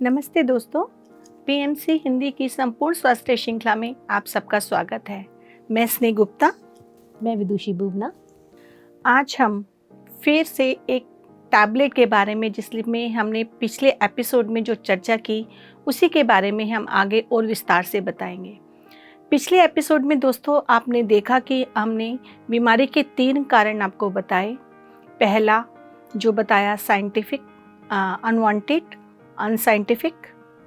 नमस्ते दोस्तों, पीएमसी हिंदी की संपूर्ण स्वास्थ्य श्रृंखला में आप सबका स्वागत है। मैं स्नेह गुप्ता। मैं विदुषी बुबना। आज हम फिर से एक टैबलेट के बारे में, जिसमें हमने पिछले एपिसोड में जो चर्चा की उसी के बारे में हम आगे और विस्तार से बताएंगे। पिछले एपिसोड में दोस्तों आपने देखा कि हमने बीमारी के 3 कारण आपको बताए। पहला जो बताया साइंटिफिक, अनवांटेड, अनसाइंटिफिक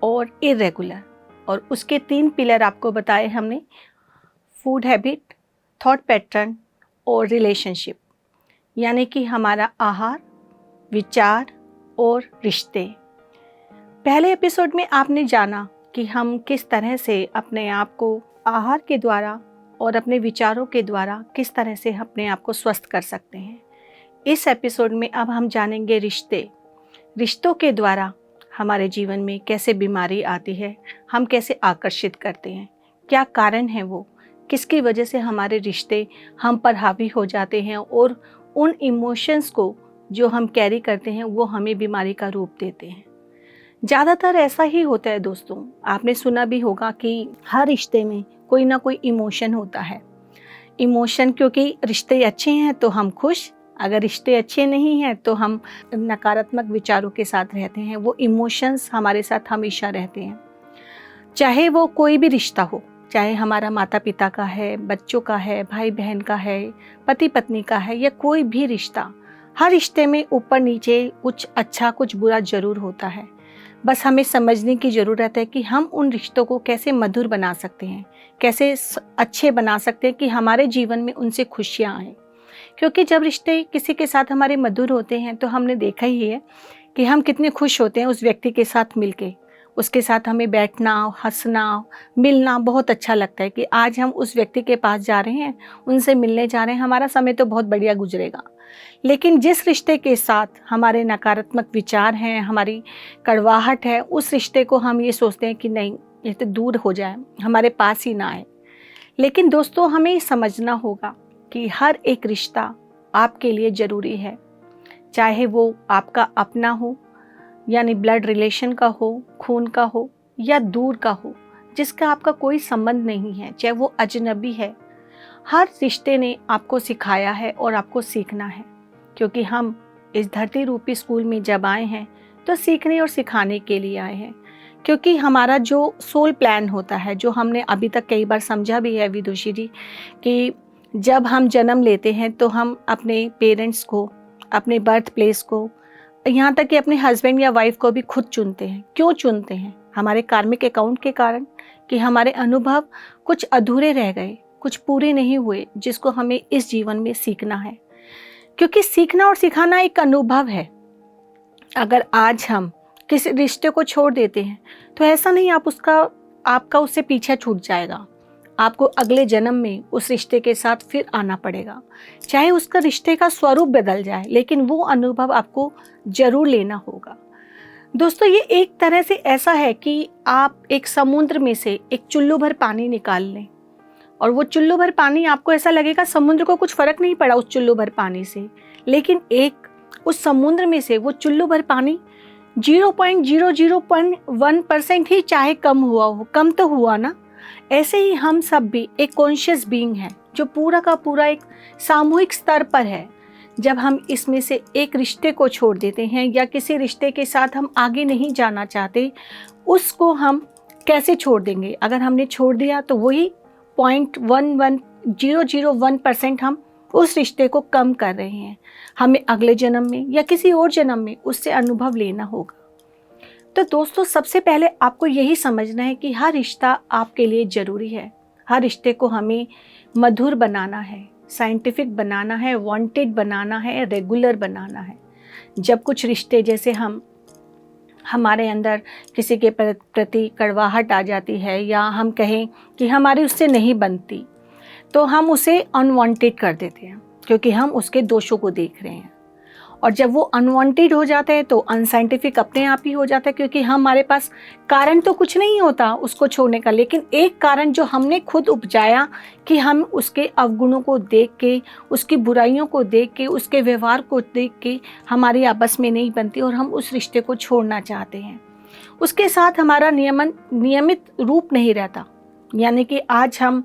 और इरेगुलर, और उसके 3 पिलर आपको बताए हमने, फूड हैबिट, थॉट पैटर्न और रिलेशनशिप, यानी कि हमारा आहार, विचार और रिश्ते। पहले एपिसोड में आपने जाना कि हम किस तरह से अपने आप को आहार के द्वारा और अपने विचारों के द्वारा किस तरह से अपने आप को स्वस्थ कर सकते हैं। इस एपिसोड में अब हम जानेंगे रिश्तों के द्वारा हमारे जीवन में कैसे बीमारी आती है, हम कैसे आकर्षित करते हैं, क्या कारण है वो, किसकी वजह से हमारे रिश्ते हम पर हावी हो जाते हैं और उन इमोशंस को जो हम कैरी करते हैं वो हमें बीमारी का रूप देते हैं। ज़्यादातर ऐसा ही होता है दोस्तों, आपने सुना भी होगा कि हर रिश्ते में कोई ना कोई इमोशन होता है। इमोशन, क्योंकि रिश्ते अच्छे हैं तो हम खुश, अगर रिश्ते अच्छे नहीं हैं तो हम नकारात्मक विचारों के साथ रहते हैं। वो इमोशंस हमारे साथ हमेशा रहते हैं, चाहे वो कोई भी रिश्ता हो, चाहे हमारा माता पिता का है, बच्चों का है, भाई बहन का है, पति पत्नी का है, या कोई भी रिश्ता। हर रिश्ते में ऊपर नीचे कुछ अच्छा कुछ बुरा ज़रूर होता है। बस हमें समझने की ज़रूरत है कि हम उन रिश्तों को कैसे मधुर बना सकते हैं, कैसे अच्छे बना सकते हैं कि हमारे जीवन में उनसे खुशियाँ आएँ। क्योंकि जब रिश्ते किसी के साथ हमारे मधुर होते हैं तो हमने देखा ही है कि हम कितने खुश होते हैं उस व्यक्ति के साथ मिलके। उसके साथ हमें बैठना, हंसना, मिलना बहुत अच्छा लगता है कि आज हम उस व्यक्ति के पास जा रहे हैं, उनसे मिलने जा रहे हैं, हमारा समय तो बहुत बढ़िया गुजरेगा। लेकिन जिस रिश्ते के साथ हमारे नकारात्मक विचार हैं, हमारी कड़वाहट है, उस रिश्ते को हम ये सोचते हैं कि नहीं, ये तो दूर हो जाए, हमारे पास ही ना आए। लेकिन दोस्तों हमें समझना होगा कि हर एक रिश्ता आपके लिए ज़रूरी है, चाहे वो आपका अपना हो, यानी ब्लड रिलेशन का हो, खून का हो, या दूर का हो, जिसका आपका कोई संबंध नहीं है, चाहे वो अजनबी है। हर रिश्ते ने आपको सिखाया है और आपको सीखना है, क्योंकि हम इस धरती रूपी स्कूल में जब आए हैं तो सीखने और सिखाने के लिए आए हैं। क्योंकि हमारा जो सोल प्लान होता है, जो हमने अभी तक कई बार समझा भी है विदुषी जी, कि जब हम जन्म लेते हैं तो हम अपने पेरेंट्स को, अपने बर्थ प्लेस को, यहाँ तक कि अपने हस्बैंड या वाइफ को भी खुद चुनते हैं। क्यों चुनते हैं? हमारे कार्मिक अकाउंट के कारण, कि हमारे अनुभव कुछ अधूरे रह गए, कुछ पूरे नहीं हुए, जिसको हमें इस जीवन में सीखना है। क्योंकि सीखना और सिखाना एक अनुभव है। अगर आज हम किसी रिश्ते को छोड़ देते हैं तो ऐसा नहीं आपका उससे पीछा छूट जाएगा। आपको अगले जन्म में उस रिश्ते के साथ फिर आना पड़ेगा, चाहे उसका रिश्ते का स्वरूप बदल जाए, लेकिन वो अनुभव आपको जरूर लेना होगा। दोस्तों ये एक तरह से ऐसा है कि आप एक समुद्र में से एक चुल्लू भर पानी निकाल लें, और वो चुल्लू भर पानी आपको ऐसा लगेगा समुद्र को कुछ फर्क नहीं पड़ा उस चुल्लू भर पानी से, लेकिन उस समुद्र में से वो चुल्लू भर पानी 0.001% ही चाहे कम हुआ हो, कम तो हुआ ना। ऐसे ही हम सब भी एक कॉन्शियस बीइंग है, जो पूरा का पूरा एक सामूहिक स्तर पर है। जब हम इसमें से एक रिश्ते को छोड़ देते हैं, या किसी रिश्ते के साथ हम आगे नहीं जाना चाहते, उसको हम कैसे छोड़ देंगे? अगर हमने छोड़ दिया तो वही 0.001% हम उस रिश्ते को कम कर रहे हैं। हमें अगले जन्म में या किसी और जन्म में उससे अनुभव लेना होगा। तो दोस्तों सबसे पहले आपको यही समझना है कि हर रिश्ता आपके लिए ज़रूरी है। हर रिश्ते को हमें मधुर बनाना है, साइंटिफिक बनाना है, वांटेड बनाना है, रेगुलर बनाना है। जब कुछ रिश्ते, जैसे हमारे अंदर किसी के प्रति कड़वाहट आ जाती है, या हम कहें कि हमारी उससे नहीं बनती, तो हम उसे अनवांटेड कर देते हैं, क्योंकि हम उसके दोषों को देख रहे हैं। और जब वो अनवांटेड हो जाता है तो अनसाइंटिफिक अपने आप ही हो जाता है, क्योंकि हमारे पास कारण तो कुछ नहीं होता उसको छोड़ने का, लेकिन एक कारण जो हमने खुद उपजाया कि हम उसके अवगुणों को देख के, उसकी बुराइयों को देख के, उसके व्यवहार को देख के हमारी आपस में नहीं बनती और हम उस रिश्ते को छोड़ना चाहते हैं। उसके साथ हमारा नियमित रूप नहीं रहता। यानी कि आज हम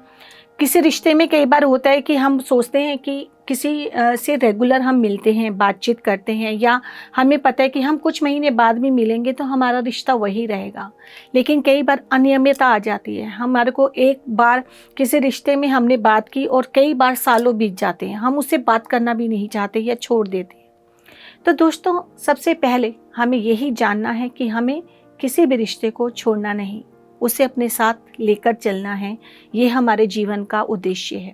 किसी रिश्ते में कई बार होता है कि हम सोचते हैं कि किसी से रेगुलर हम मिलते हैं, बातचीत करते हैं, या हमें पता है कि हम कुछ महीने बाद भी मिलेंगे तो हमारा रिश्ता वही रहेगा। लेकिन कई बार अनियमितता आ जाती है। हमारे को एक बार किसी रिश्ते में हमने बात की और कई बार सालों बीत जाते हैं, हम उससे बात करना भी नहीं चाहते या छोड़ देते हैं। तो दोस्तों, सबसे पहले हमें यही जानना है कि हमें किसी भी रिश्ते को छोड़ना नहीं, उसे अपने साथ लेकर चलना है। ये हमारे जीवन का उद्देश्य है,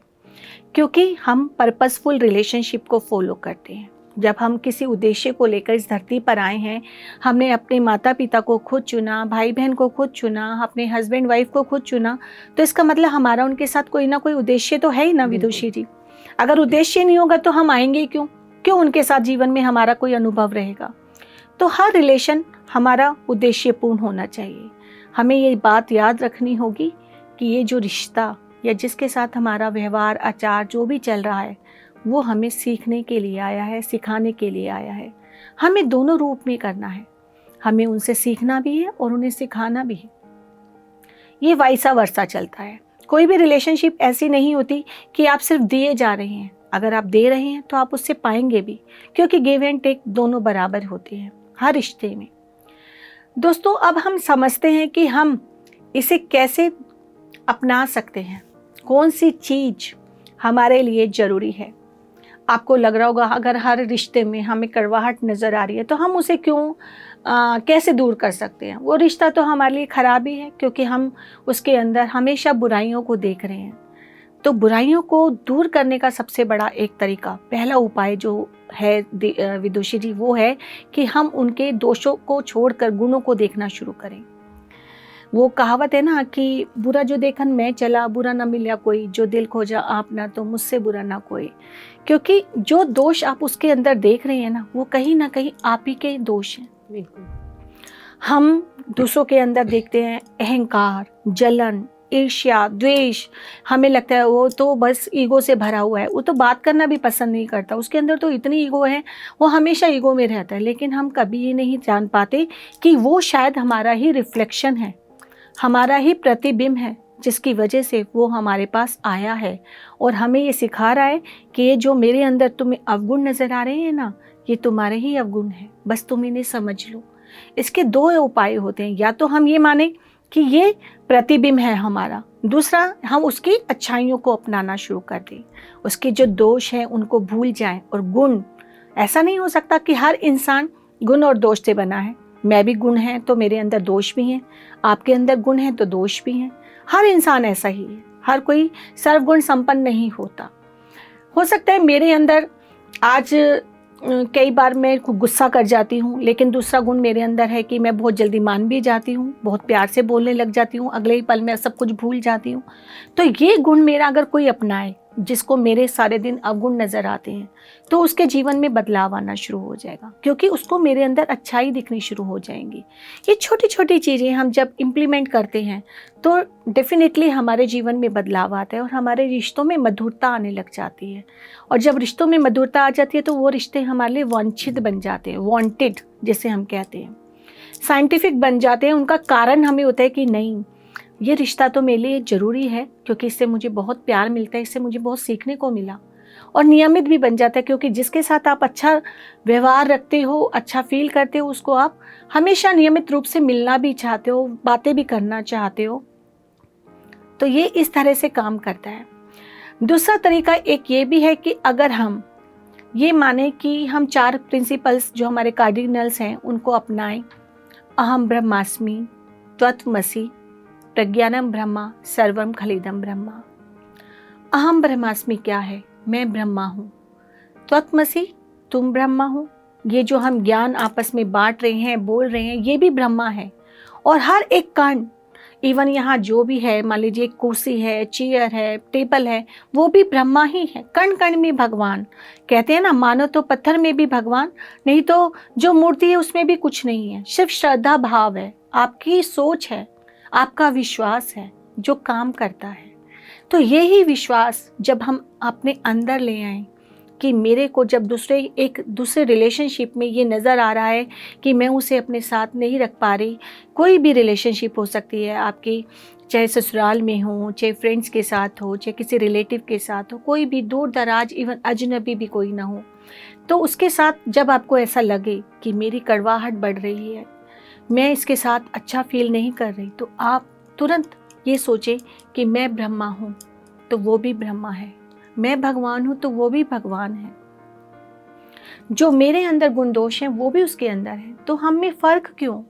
क्योंकि हम पर्पसफुल रिलेशनशिप को फॉलो करते हैं। जब हम किसी उद्देश्य को लेकर इस धरती पर आए हैं, हमने अपने माता पिता को खुद चुना, भाई बहन को खुद चुना, अपने हस्बैंड वाइफ को खुद चुना, तो इसका मतलब हमारा उनके साथ कोई ना कोई उद्देश्य तो है ही ना विदुषी जी। अगर उद्देश्य नहीं होगा तो हम आएंगे क्यों उनके साथ जीवन में हमारा कोई अनुभव रहेगा। तो हर रिलेशन हमारा उद्देश्यपूर्ण होना चाहिए। हमें ये बात याद रखनी होगी कि ये जो रिश्ता या जिसके साथ हमारा व्यवहार, आचार जो भी चल रहा है, वो हमें सीखने के लिए आया है, सिखाने के लिए आया है। हमें दोनों रूप में करना है, हमें उनसे सीखना भी है और उन्हें सिखाना भी है। ये वाइसा वर्सा चलता है। कोई भी रिलेशनशिप ऐसी नहीं होती कि आप सिर्फ दिए जा रहे हैं। अगर आप दे रहे हैं तो आप उससे पाएंगे भी, क्योंकि गिव एंड टेक दोनों बराबर होते हैं हर रिश्ते में। दोस्तों, अब हम समझते हैं कि हम इसे कैसे अपना सकते हैं, कौन सी चीज़ हमारे लिए ज़रूरी है। आपको लग रहा होगा अगर हर रिश्ते में हमें कड़वाहट नज़र आ रही है तो हम उसे कैसे दूर कर सकते हैं। वो रिश्ता तो हमारे लिए ख़राब ही है, क्योंकि हम उसके अंदर हमेशा बुराइयों को देख रहे हैं। तो बुराइयों को दूर करने का सबसे बड़ा एक तरीका, पहला उपाय जो है विदुषी जी, वो है कि हम उनके दोषों को छोड़कर गुणों को देखना शुरू करें। वो कहावत है ना कि बुरा जो देखन मैं चला, बुरा ना मिला कोई, जो दिल खोजा आप ना तो मुझसे बुरा ना कोई। क्योंकि जो दोष आप उसके अंदर देख रहे हैं ना, वो कहीं ना कहीं आप ही के दोष हैं। बिल्कुल। हम दूसरों के अंदर देखते हैं अहंकार, जलन, ईर्ष्या, द्वेष। हमें लगता है वो तो बस ईगो से भरा हुआ है, वो तो बात करना भी पसंद नहीं करता, उसके अंदर तो इतनी ईगो है, वो हमेशा ईगो में रहता है। लेकिन हम कभी ये नहीं जान पाते कि वो शायद हमारा ही रिफ्लेक्शन है, हमारा ही प्रतिबिंब है, जिसकी वजह से वो हमारे पास आया है और हमें ये सिखा रहा है कि ये जो मेरे अंदर तुम्हें अवगुण नज़र आ रहे हैं ना, ये तुम्हारे ही अवगुण हैं, बस तुम इन्हें समझ लो। इसके दो उपाय होते हैं, या तो हम ये माने कि ये प्रतिबिंब है हमारा, दूसरा हम उसकी अच्छाइयों को अपनाना शुरू कर दें, उसके जो दोष हैं उनको भूल जाएं। और गुण, ऐसा नहीं हो सकता कि हर इंसान गुण और दोष से बना है। मैं भी गुण है तो मेरे अंदर दोष भी हैं, आपके अंदर गुण है तो दोष भी हैं। हर इंसान ऐसा ही है, हर कोई सर्वगुण संपन्न नहीं होता। हो सकता है मेरे अंदर आज कई बार मैं गुस्सा कर जाती हूँ, लेकिन दूसरा गुण मेरे अंदर है कि मैं बहुत जल्दी मान भी जाती हूँ, बहुत प्यार से बोलने लग जाती हूँ, अगले ही पल में सब कुछ भूल जाती हूँ। तो ये गुण मेरा अगर कोई अपनाए, जिसको मेरे सारे दिन अवगुण नज़र आते हैं, तो उसके जीवन में बदलाव आना शुरू हो जाएगा, क्योंकि उसको मेरे अंदर अच्छाई दिखनी शुरू हो जाएंगी। ये छोटी छोटी चीज़ें हम जब इम्प्लीमेंट करते हैं तो डेफिनेटली हमारे जीवन में बदलाव आता है और हमारे रिश्तों में मधुरता आने लग जाती है। और जब रिश्तों में मधुरता आ जाती है तो वो रिश्ते हमारे लिए वांछित बन जाते हैं, वांटेड जिसे हम कहते हैं, साइंटिफिक बन जाते हैं। उनका कारण हमें होता है कि नहीं, ये रिश्ता तो मेरे लिए ज़रूरी है, क्योंकि इससे मुझे बहुत प्यार मिलता है, इससे मुझे बहुत सीखने को मिला। और नियमित भी बन जाता है, क्योंकि जिसके साथ आप अच्छा व्यवहार रखते हो, अच्छा फील करते हो, उसको आप हमेशा नियमित रूप से मिलना भी चाहते हो, बातें भी करना चाहते हो। तो ये इस तरह से काम करता है। दूसरा तरीका एक ये भी है कि अगर हम ये माने कि हम 4 प्रिंसिपल्स जो हमारे कार्डिनल्स हैं उनको अपनाएं, अहम ब्रह्मास्मि, त्वत्वमसि, प्रज्ञानम ब्रह्मा, सर्वम खलिदम ब्रह्मा। अहम ब्रह्मास्मि क्या है? मैं ब्रह्मा हूँ। त्वत्वमसि, तुम ब्रह्मा हो। ये जो हम ज्ञान आपस में बांट रहे हैं, बोल रहे हैं, ये भी ब्रह्मा है। और हर एक कण, इवन यहाँ जो भी है, मान लीजिए कुर्सी है, चेयर है, टेबल है, वो भी ब्रह्मा ही है। कण कण में भगवान। कहते हैं ना, मानो तो पत्थर में भी भगवान, नहीं तो जो मूर्ति है उसमें भी कुछ नहीं है, सिर्फ श्रद्धा भाव है, आपकी सोच है, आपका विश्वास है जो काम करता है। तो यही विश्वास जब हम अपने अंदर ले आएं कि मेरे को जब दूसरे रिलेशनशिप में ये नज़र आ रहा है कि मैं उसे अपने साथ नहीं रख पा रही, कोई भी रिलेशनशिप हो सकती है आपकी, चाहे ससुराल में हो, चाहे फ्रेंड्स के साथ हो, चाहे किसी रिलेटिव के साथ हो, कोई भी दूर दराज, इवन अजनबी भी कोई ना हो, तो उसके साथ जब आपको ऐसा लगे कि मेरी कड़वाहट बढ़ रही है, मैं इसके साथ अच्छा फील नहीं कर रही, तो आप तुरंत ये सोचें कि मैं ब्रह्मा हूँ तो वो भी ब्रह्मा है, मैं भगवान हूँ तो वो भी भगवान है, जो मेरे अंदर गुण दोष हैं वो भी उसके अंदर हैं, तो हम में फ़र्क क्यों?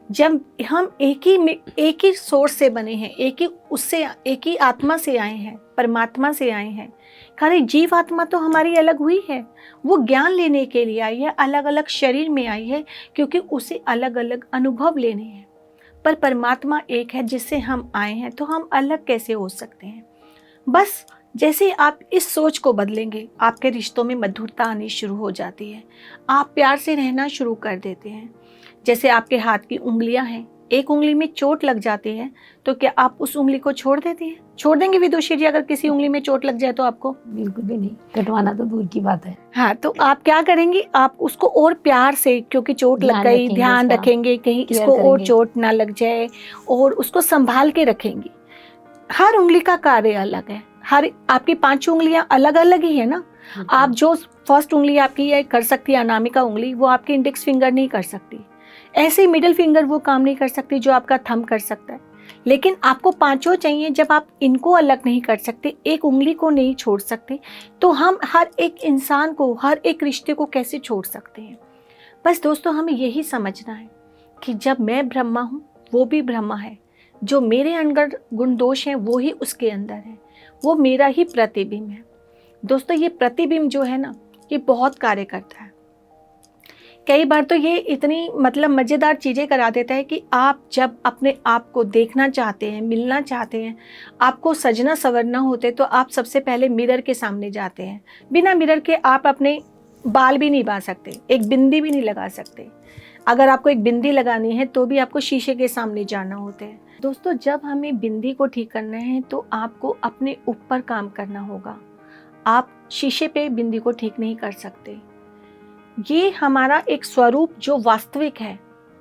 जब हम एक ही सोर्स से बने हैं, एक ही आत्मा से आए हैं, परमात्मा से आए हैं। खाली जीव आत्मा तो हमारी अलग हुई है, वो ज्ञान लेने के लिए आई है, अलग अलग शरीर में आई है, क्योंकि उसे अलग अलग अनुभव लेने हैं। पर परमात्मा एक है जिससे हम आए हैं, तो हम अलग कैसे हो सकते हैं? बस जैसे आप इस सोच को बदलेंगे, आपके रिश्तों में मधुरता आनी शुरू हो जाती है, आप प्यार से रहना शुरू कर देते हैं। जैसे आपके हाथ की उंगलियां हैं, एक उंगली में चोट लग जाती है तो क्या आप उस उंगली को छोड़ देती हैं? छोड़ देंगे विदुषी जी अगर किसी उंगली में चोट लग जाए तो आपको? बिल्कुल भी नहीं, कटवाना तो दूर की बात है। हाँ, तो आप क्या करेंगी? आप उसको और प्यार से, क्योंकि चोट लग गई, ध्यान रखेंगे कहीं इसको और चोट ना लग जाए, और उसको संभाल के रखेंगी। हर उंगली का कार्य अलग है, हर आपकी 5 उंगलियां अलग अलग ही है ना। आप जो फर्स्ट उंगली आपकी ये कर सकती है, अनामिका उंगली, वो आपकी इंडेक्स फिंगर नहीं कर सकती। ऐसे ही मिडिल फिंगर वो काम नहीं कर सकती जो आपका थंब कर सकता है। लेकिन आपको 5 चाहिए। जब आप इनको अलग नहीं कर सकते, एक उंगली को नहीं छोड़ सकते, तो हम हर एक इंसान को, हर एक रिश्ते को कैसे छोड़ सकते हैं? बस दोस्तों, हमें यही समझना है कि जब मैं ब्रह्मा हूँ वो भी ब्रह्मा है, जो मेरे अंदर गुण दोष हैं वो ही उसके अंदर है, वो मेरा ही प्रतिबिंब है। दोस्तों, ये प्रतिबिंब जो है ना, ये बहुत कार्य करता है। कई बार तो ये इतनी मज़ेदार चीज़ें करा देता है कि आप जब अपने आप को देखना चाहते हैं, मिलना चाहते हैं, आपको सजना संवरना होते, तो आप सबसे पहले मिरर के सामने जाते हैं। बिना मिरर के आप अपने बाल भी नहीं बांध सकते, एक बिंदी भी नहीं लगा सकते। अगर आपको एक बिंदी लगानी है तो भी आपको शीशे के सामने जाना होता है। दोस्तों, जब हमें बिंदी को ठीक करना है तो आपको अपने ऊपर काम करना होगा। आप शीशे पे बिंदी को ठीक नहीं कर सकते। ये हमारा एक स्वरूप जो वास्तविक है,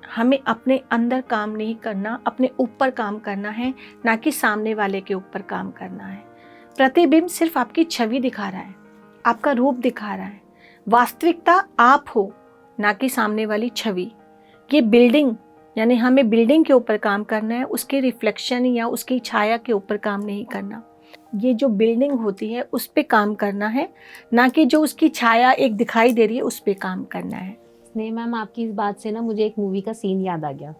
हमें अपने अंदर काम नहीं करना, अपने ऊपर काम करना है, ना कि सामने वाले के ऊपर काम करना है। प्रतिबिंब सिर्फ आपकी छवि दिखा रहा है, आपका रूप दिखा रहा है। वास्तविकता आप हो, ना कि सामने वाली छवि। ये बिल्डिंग, यानी हमें बिल्डिंग के ऊपर काम करना है, उसके रिफ्लेक्शन या उसकी छाया के ऊपर काम नहीं करना। ये जो बिल्डिंग होती है उस पे काम करना है, ना कि जो उसकी छाया एक दिखाई दे रही है उस पे काम करना है। स्नेह मैम, आपकी इस बात से ना मुझे एक मूवी का सीन याद आ गया।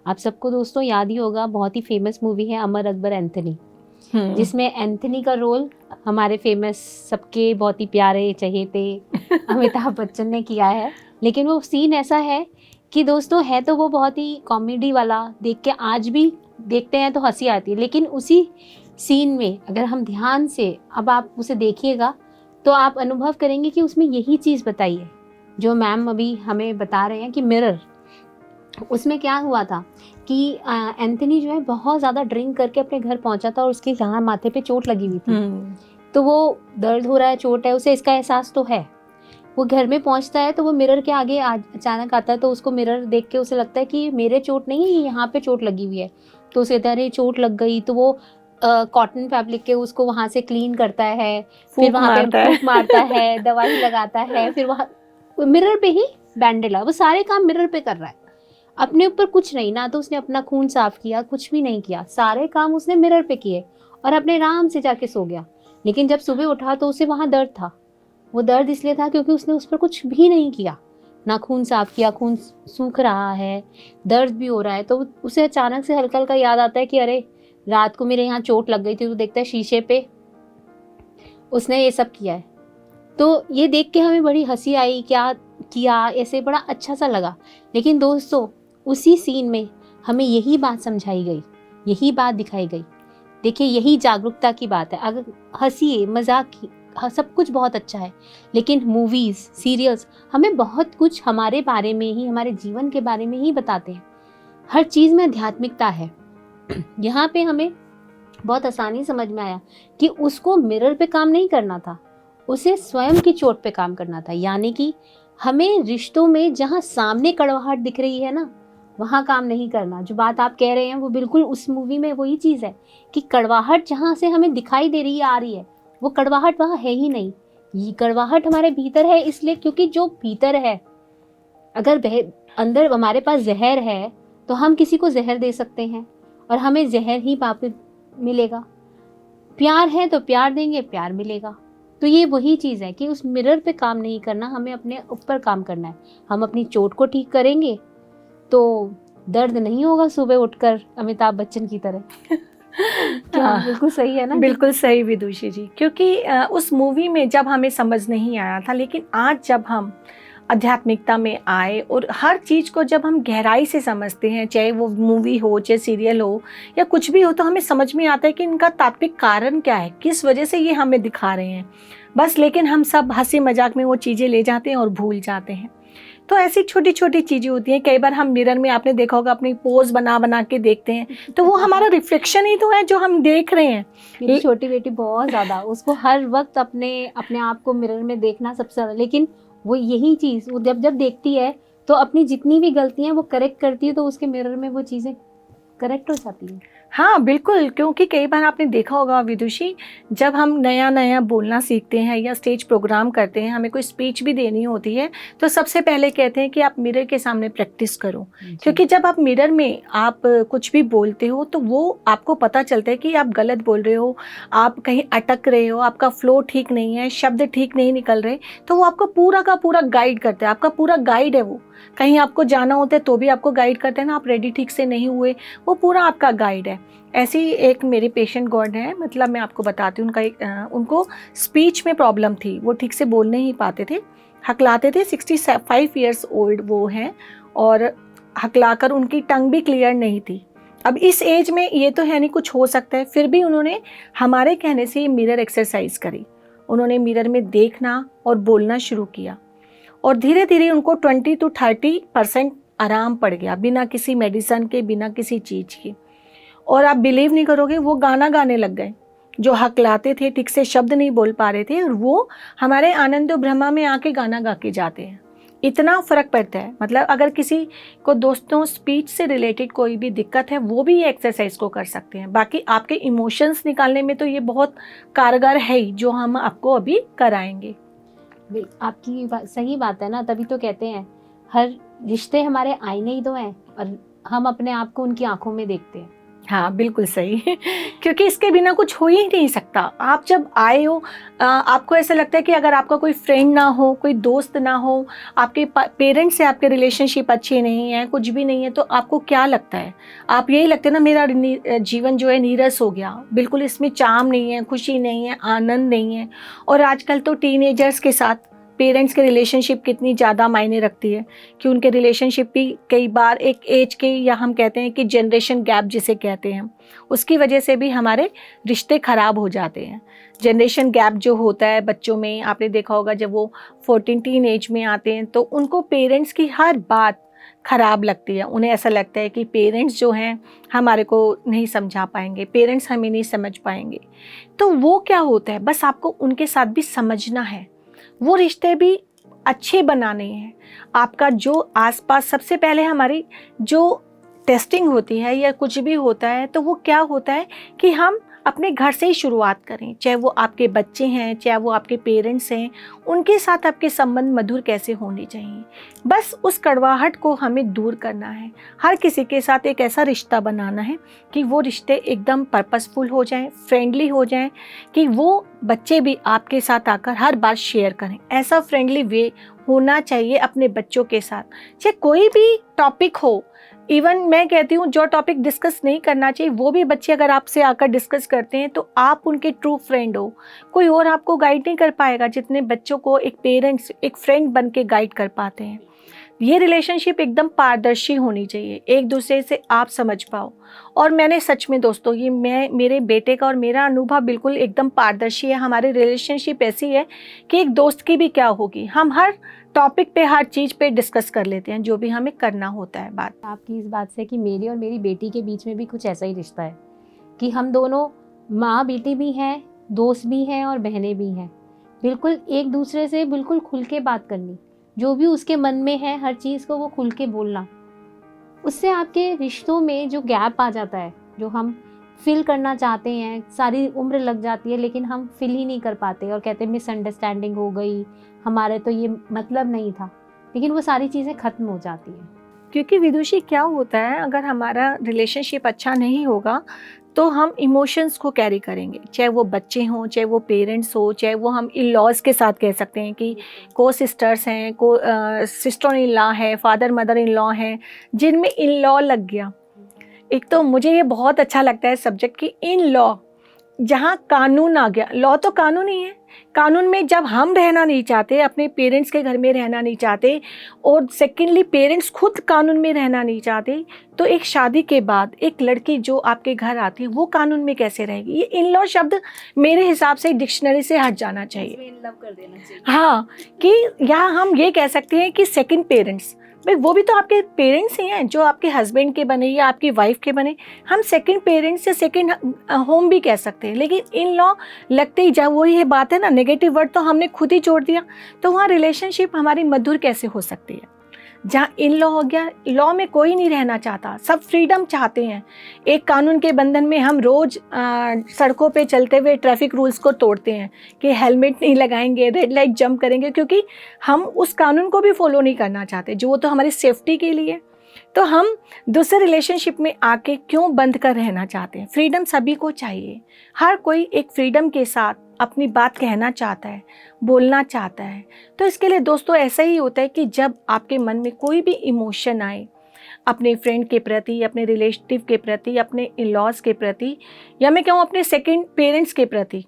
आप सबको दोस्तों याद ही होगा, बहुत ही फेमस मूवी है अमर अकबर एंथनी, जिसमें एंथनी का रोल हमारे फेमस, सबके बहुत ही प्यारे चहेते अमिताभ बच्चन ने किया है। लेकिन वो सीन ऐसा है कि दोस्तों, है तो वो बहुत ही कॉमेडी वाला, देख के आज भी देखते हैं तो हंसी आती है। लेकिन उसी सीन में अगर हम ध्यान से अब आप उसे देखिएगा तो आप अनुभव करेंगे कि उसमें यही चीज़ बताई है जो मैम अभी हमें बता रहे हैं कि मिरर। उसमें क्या हुआ था कि एंथनी जो है बहुत ज़्यादा ड्रिंक करके अपने घर पहुंचा था और उसके यहाँ माथे पे चोट लगी हुई थी। तो वो दर्द हो रहा है, चोट है, उसे इसका एहसास तो है। वो घर में पहुंचता है तो वो मिरर के आगे अचानक आता है, तो उसको मिरर देख के उसे लगता है कि मेरे चोट नहीं है, यहाँ पे चोट लगी हुई है। तो उसे अरे चोट लग गई, तो वो कॉटन फैब्रिक के उसको वहाँ से क्लीन करता है, फिर वहाँ पे फूंक मारता है, दवाई लगाता है, फिर वहाँ मिरर पे ही बैंडेज लगा। वो सारे काम मिरर पे कर रहा है, अपने ऊपर कुछ नहीं। ना तो उसने अपना खून साफ किया, कुछ भी नहीं किया, सारे काम उसने मिरर पे किए और अपने आराम से जाके सो गया। लेकिन जब सुबह उठा तो उसे वहाँ दर्द था। वो दर्द इसलिए था क्योंकि उसने उस पर कुछ भी नहीं किया, ना खून साफ किया, खून सूख रहा है, दर्द भी हो रहा है। तो उसे अचानक से हल्का हल्का याद आता है कि अरे रात को मेरे यहाँ चोट लग गई थी। तो देखता है शीशे पे उसने ये सब किया है। तो ये देख के हमें बड़ी हंसी आई, क्या किया, ऐसे बड़ा अच्छा सा लगा। लेकिन दोस्तों, उसी सीन में हमें यही बात समझाई गई, यही बात दिखाई गई। देखिए, यही जागरूकता की बात है। अगर हंसिए, मजाक, सब कुछ बहुत अच्छा है, लेकिन मूवीज़, सीरियल्स हमें बहुत कुछ हमारे बारे में ही, हमारे जीवन के बारे में ही बताते हैं। हर चीज़ में आध्यात्मिकता है। यहाँ पे हमें बहुत आसानी समझ में आया कि उसको मिरर पे काम नहीं करना था, उसे स्वयं की चोट पे काम करना था। यानी कि हमें रिश्तों में जहाँ सामने कड़वाहट दिख रही है ना, वहाँ काम नहीं करना। जो बात आप कह रहे हैं वो बिल्कुल उस मूवी में वही चीज़ है कि कड़वाहट जहाँ से हमें दिखाई दे रही है, आ रही है, वो कड़वाहट वहाँ है ही नहीं। ये कड़वाहट हमारे भीतर है, इसलिए क्योंकि जो भीतर है, अगर अंदर हमारे पास जहर है तो हम किसी को जहर दे सकते हैं और हमें जहर ही वापस मिलेगा। प्यार है तो प्यार देंगे, प्यार मिलेगा। तो ये वही चीज़ है कि उस मिरर पे काम नहीं करना, हमें अपने ऊपर काम करना है। हम अपनी चोट को ठीक करेंगे तो दर्द नहीं होगा सुबह उठकर अमिताभ बच्चन की तरह। क्या बिल्कुल सही है ना? बिल्कुल सही विदुषी जी, क्योंकि उस मूवी में जब हमें समझ नहीं आया था, लेकिन आज जब हम आध्यात्मिकता में आए और हर चीज़ को जब हम गहराई से समझते हैं, चाहे वो मूवी हो, चाहे सीरियल हो या कुछ भी हो, तो हमें समझ में आता है कि इनका तात्विक कारण क्या है, किस वजह से ये हमें दिखा रहे हैं बस। लेकिन हम सब हंसी मजाक में वो चीज़ें ले जाते हैं और भूल जाते हैं। तो ऐसी छोटी छोटी चीज़ें होती हैं। कई बार हम मिरर में, आपने देखा होगा, अपनी पोज बना बना के देखते हैं, तो वो हमारा रिफ्लेक्शन ही तो है जो हम देख रहे हैं। मेरी छोटी बेटी बहुत ज़्यादा, उसको हर वक्त अपने आप को मिरर में देखना सबसे ज़्यादा। लेकिन वो यही चीज़ वो जब देखती है तो अपनी जितनी भी गलतियां वो करेक्ट करती है, तो उसके मिरर में वो चीज़ें करेक्ट हो जाती हैं। हाँ बिल्कुल, क्योंकि कई बार आपने देखा होगा विदुषी, जब हम नया नया बोलना सीखते हैं या स्टेज प्रोग्राम करते हैं, हमें कोई स्पीच भी देनी होती है, तो सबसे पहले कहते हैं कि आप मिरर के सामने प्रैक्टिस करो। क्योंकि जब आप मिरर में आप कुछ भी बोलते हो तो वो आपको पता चलता है कि आप गलत बोल रहे हो, आप कहीं अटक रहे हो, आपका फ्लो ठीक नहीं है, शब्द ठीक नहीं निकल रहे, तो वो आपको पूरा का पूरा गाइड करता है। आपका पूरा गाइड है वो। कहीं आपको जाना होता है तो भी आपको गाइड करते हैं ना, आप रेडी ठीक से नहीं हुए, वो पूरा आपका गाइड है। ऐसी एक मेरी पेशेंट गॉड है, मतलब मैं आपको बताती हूँ, उनको स्पीच में प्रॉब्लम थी, वो ठीक से बोल नहीं पाते थे, हकलाते थे। 65 ईयर्स ओल्ड वो हैं और हकलाकर उनकी टंग भी क्लियर नहीं थी। अब इस एज में ये तो है नहीं कुछ हो सकता है, फिर भी उन्होंने हमारे कहने से मिरर एक्सरसाइज करी। उन्होंने मिरर में देखना और बोलना शुरू किया और धीरे धीरे उनको 20 to 30% आराम पड़ गया, बिना किसी मेडिसिन के, बिना किसी चीज़ की। और आप बिलीव नहीं करोगे, वो गाना गाने लग गए। जो हकलाते थे, ठीक से शब्द नहीं बोल पा रहे थे, और वो हमारे आनंदो ब्रह्मा में आके गाना गा के जाते हैं। इतना फ़र्क पड़ता है। मतलब अगर किसी को दोस्तों स्पीच से रिलेटेड कोई भी दिक्कत है, वो भी ये एक्सरसाइज को कर सकते हैं। बाकी आपके इमोशंस निकालने में तो ये बहुत कारगर है ही, जो हम आपको अभी कराएंगे। आपकी सही बात है ना, तभी तो कहते हैं हर रिश्ते हमारे आईने ही तो हैं और हम अपने आप को उनकी आंखों में देखते हैं। हाँ बिल्कुल सही क्योंकि इसके बिना कुछ हो ही नहीं सकता। आप जब आए हो, आपको ऐसा लगता है कि अगर आपका कोई फ्रेंड ना हो, कोई दोस्त ना हो, आपके पेरेंट्स से आपके रिलेशनशिप अच्छे नहीं है, कुछ भी नहीं है, तो आपको क्या लगता है? आप यही लगता है ना, मेरा जीवन जो है नीरस हो गया, बिल्कुल इसमें चार्म नहीं है, खुशी नहीं है, आनंद नहीं है। और आजकल तो टीनेजर्स के साथ पेरेंट्स के रिलेशनशिप कितनी ज़्यादा मायने रखती है कि उनके रिलेशनशिप भी कई बार एक एज के, या हम कहते हैं कि जनरेशन गैप जिसे कहते हैं, उसकी वजह से भी हमारे रिश्ते ख़राब हो जाते हैं। जनरेशन गैप जो होता है बच्चों में, आपने देखा होगा जब वो 14 टीन एज में आते हैं तो उनको पेरेंट्स की हर बात ख़राब लगती है। उन्हें ऐसा लगता है कि पेरेंट्स जो हैं हमारे को नहीं समझा पाएंगे, पेरेंट्स हमें नहीं समझ पाएंगे। तो वो क्या होता है, बस आपको उनके साथ भी समझना है, वो रिश्ते भी अच्छे बनाने हैं। आपका जो आसपास, सबसे पहले हमारी जो टेस्टिंग होती है या कुछ भी होता है, तो वो क्या होता है कि हम अपने घर से ही शुरुआत करें। चाहे वो आपके बच्चे हैं, चाहे वो आपके पेरेंट्स हैं, उनके साथ आपके संबंध मधुर कैसे होने चाहिए। बस उस कड़वाहट को हमें दूर करना है। हर किसी के साथ एक ऐसा रिश्ता बनाना है कि वो रिश्ते एकदम पर्पसफुल हो जाएं, फ्रेंडली हो जाएं, कि वो बच्चे भी आपके साथ आकर हर बात शेयर करें। ऐसा फ्रेंडली वे होना चाहिए अपने बच्चों के साथ, चाहे कोई भी टॉपिक हो। इवन मैं कहती हूँ जो टॉपिक डिस्कस नहीं करना चाहिए, वो भी बच्चे अगर आपसे आकर डिस्कस करते हैं तो आप उनके ट्रू फ्रेंड हो। कोई और आपको गाइड नहीं कर पाएगा जितने बच्चों को एक पेरेंट्स, एक फ्रेंड बन के गाइड कर पाते हैं। ये रिलेशनशिप एकदम पारदर्शी होनी चाहिए, एक दूसरे से आप समझ पाओ। और मैंने सच में दोस्तों, ये मेरे बेटे का और मेरा अनुभव बिल्कुल एकदम पारदर्शी है। हमारी रिलेशनशिप ऐसी है कि एक दोस्त की भी क्या होगी, हम हर टॉपिक पे, हर चीज़ पे डिस्कस कर लेते हैं जो भी हमें करना होता है। बात आपकी इस बात से कि मेरी और मेरी बेटी के बीच में भी कुछ ऐसा ही रिश्ता है कि हम दोनों माँ बेटी भी हैं, दोस्त भी हैं और बहनें भी हैं। बिल्कुल एक दूसरे से बिल्कुल खुल के बात करनी, जो भी उसके मन में है हर चीज़ को वो खुल के बोलना। उससे आपके रिश्तों में जो गैप आ जाता है, जो हम फिल करना चाहते हैं, सारी उम्र लग जाती है लेकिन हम फिल ही नहीं कर पाते और कहते हैं मिसअंडरस्टैंडिंग हो गई, हमारे तो ये मतलब नहीं था, लेकिन वो सारी चीज़ें ख़त्म हो जाती हैं। क्योंकि विदुषी क्या होता है, अगर हमारा रिलेशनशिप अच्छा नहीं होगा तो हम इमोशंस को कैरी करेंगे, चाहे वो बच्चे हों, चाहे वो पेरेंट्स हो, चाहे वो हम इन लॉज के साथ कह सकते हैं कि को सिस्टर्स हैं, को सिस्टर इन लॉ है, फादर मदर इन लॉ हैं, जिनमें इन लॉ लग गया। एक तो मुझे ये बहुत अच्छा लगता है सब्जेक्ट कि इन लॉ, जहाँ कानून आ गया। लॉ तो कानून ही है, कानून में जब हम रहना नहीं चाहते, अपने पेरेंट्स के घर में रहना नहीं चाहते, और सेकेंडली पेरेंट्स खुद कानून में रहना नहीं चाहते, तो एक शादी के बाद एक लड़की जो आपके घर आती है वो कानून में कैसे रहेगी। ये इन लॉ शब्द मेरे हिसाब से डिक्शनरी से हट जाना चाहिए। इन लव कर देना चाहिए। हाँ, कि यहाँ हम ये कह सकते हैं कि सेकंड पेरेंट्स, भाई वो भी तो आपके पेरेंट्स ही हैं, जो आपके हस्बैंड के बने या आपकी वाइफ के बने। हम सेकंड पेरेंट्स या सेकंड होम भी कह सकते हैं, लेकिन इन लॉ लगते ही जब वही बात है ना, नेगेटिव वर्ड तो हमने खुद ही जोड़ दिया, तो वहाँ रिलेशनशिप हमारी मधुर कैसे हो सकती है। जहाँ इन लॉ हो गया, लॉ में कोई नहीं रहना चाहता, सब फ्रीडम चाहते हैं। एक कानून के बंधन में हम रोज़ सड़कों पे चलते हुए ट्रैफिक रूल्स को तोड़ते हैं कि हेलमेट नहीं लगाएंगे, रेड लाइट जंप करेंगे, क्योंकि हम उस कानून को भी फॉलो नहीं करना चाहते जो तो हमारी सेफ्टी के लिए। तो हम दूसरे रिलेशनशिप में आके क्यों बंद कर रहना चाहते हैं। फ्रीडम सभी को चाहिए, हर कोई एक फ्रीडम के साथ अपनी बात कहना चाहता है, बोलना चाहता है। तो इसके लिए दोस्तों ऐसा ही होता है कि जब आपके मन में कोई भी इमोशन आए, अपने फ्रेंड के प्रति, अपने रिलेटिव के प्रति, अपने इन लॉज के प्रति, या मैं कहूँ अपने सेकंड पेरेंट्स के प्रति,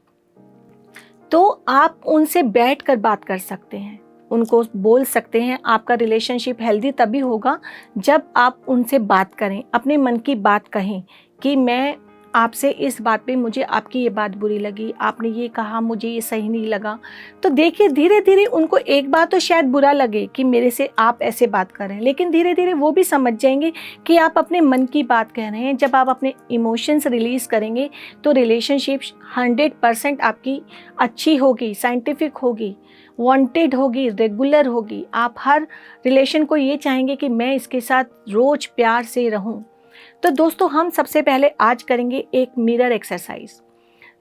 तो आप उनसे बैठ कर बात कर सकते हैं, उनको बोल सकते हैं। आपका रिलेशनशिप हेल्दी तभी होगा जब आप उनसे बात करें, अपने मन की बात कहें कि मैं आपसे इस बात पे, मुझे आपकी ये बात बुरी लगी, आपने ये कहा, मुझे ये सही नहीं लगा। तो देखिए धीरे धीरे उनको एक बात तो शायद बुरा लगे कि मेरे से आप ऐसे बात कर रहे हैं, लेकिन धीरे धीरे वो भी समझ जाएंगे कि आप अपने मन की बात कह रहे हैं। जब आप अपने इमोशंस रिलीज़ करेंगे तो रिलेशनशिप 100% आपकी अच्छी होगी, साइंटिफिक होगी, वांटेड होगी, रेगुलर होगी। आप हर रिलेशन को ये चाहेंगे कि मैं इसके साथ रोज़ प्यार से रहूं। तो दोस्तों हम सबसे पहले आज करेंगे एक मिरर एक्सरसाइज,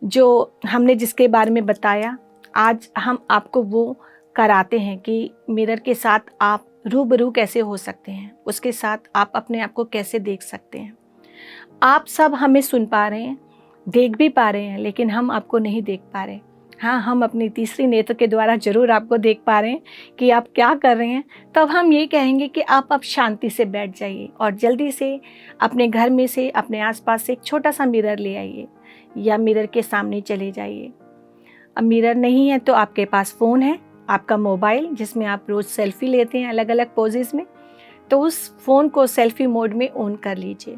जो हमने जिसके बारे में बताया, आज हम आपको वो कराते हैं कि मिरर के साथ आप रूबरू कैसे हो सकते हैं, उसके साथ आप अपने आप को कैसे देख सकते हैं। आप सब हमें सुन पा रहे हैं, देख भी पा रहे हैं, लेकिन हम आपको नहीं देख पा रहे। हाँ, हम अपनी तीसरी नेत्र के द्वारा ज़रूर आपको देख पा रहे हैं कि आप क्या कर रहे हैं। तो अब हम ये कहेंगे कि आप अब शांति से बैठ जाइए और जल्दी से अपने घर में से, अपने आसपास से एक छोटा सा मिरर ले आइए या मिरर के सामने चले जाइए। अब मिरर नहीं है तो आपके पास फ़ोन है, आपका मोबाइल, जिसमें आप रोज़ सेल्फ़ी लेते हैं अलग अलग पोजेज़ में, तो उस फ़ोन को सेल्फ़ी मोड में ऑन कर लीजिए।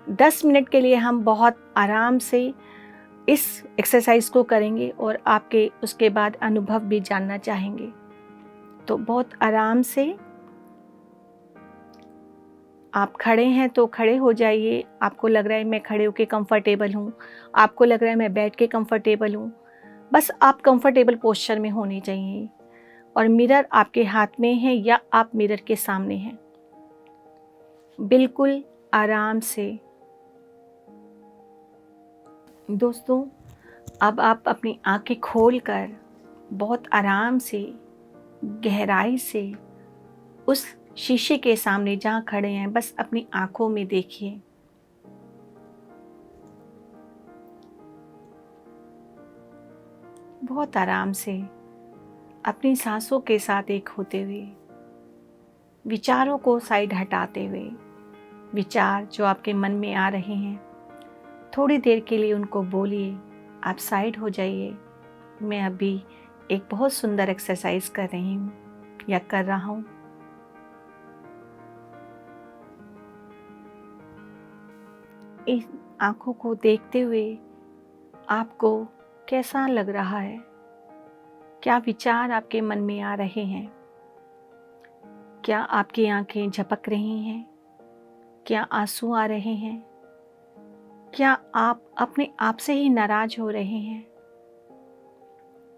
10 मिनट के लिए हम बहुत आराम से इस एक्सरसाइज को करेंगे और आपके उसके बाद अनुभव भी जानना चाहेंगे। तो बहुत आराम से आप खड़े हैं तो खड़े हो जाइए। आपको लग रहा है मैं खड़े होकर कंफर्टेबल हूँ, आपको लग रहा है मैं बैठ के कंफर्टेबल हूँ, बस आप कंफर्टेबल पोस्चर में होने चाहिए। और मिरर आपके हाथ में है या आप मिरर के सामने हैं, बिल्कुल आराम से। दोस्तों अब आप अपनी आंखें खोलकर बहुत आराम से, गहराई से उस शीशे के सामने जहाँ खड़े हैं बस अपनी आंखों में देखिए। बहुत आराम से अपनी सांसों के साथ एक होते हुए, विचारों को साइड हटाते हुए, विचार जो आपके मन में आ रहे हैं थोड़ी देर के लिए उनको बोलिए, आप साइड हो जाइए। मैं अभी एक बहुत सुंदर एक्सरसाइज कर रही हूँ या कर रहा हूँ। इस आँखों को देखते हुए आपको कैसा लग रहा है? क्या विचार आपके मन में आ रहे हैं? क्या आपकी आँखें झपक रही हैं? क्या आंसू आ रहे हैं? क्या आप अपने आप से ही नाराज हो रहे हैं?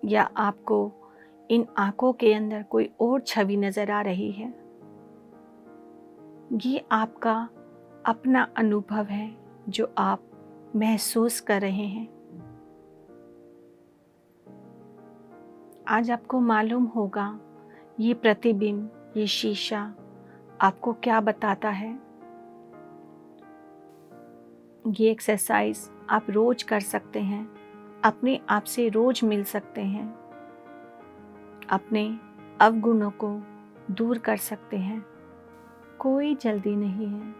या आपको इन आँखों के अंदर कोई और छवि नज़र आ रही है? ये आपका अपना अनुभव है जो आप महसूस कर रहे हैं। आज आपको मालूम होगा ये प्रतिबिंब, ये शीशा आपको क्या बताता है। ये एक्सरसाइज आप रोज कर सकते हैं, अपने आप से रोज मिल सकते हैं, अपने अवगुणों को दूर कर सकते हैं। कोई जल्दी नहीं है,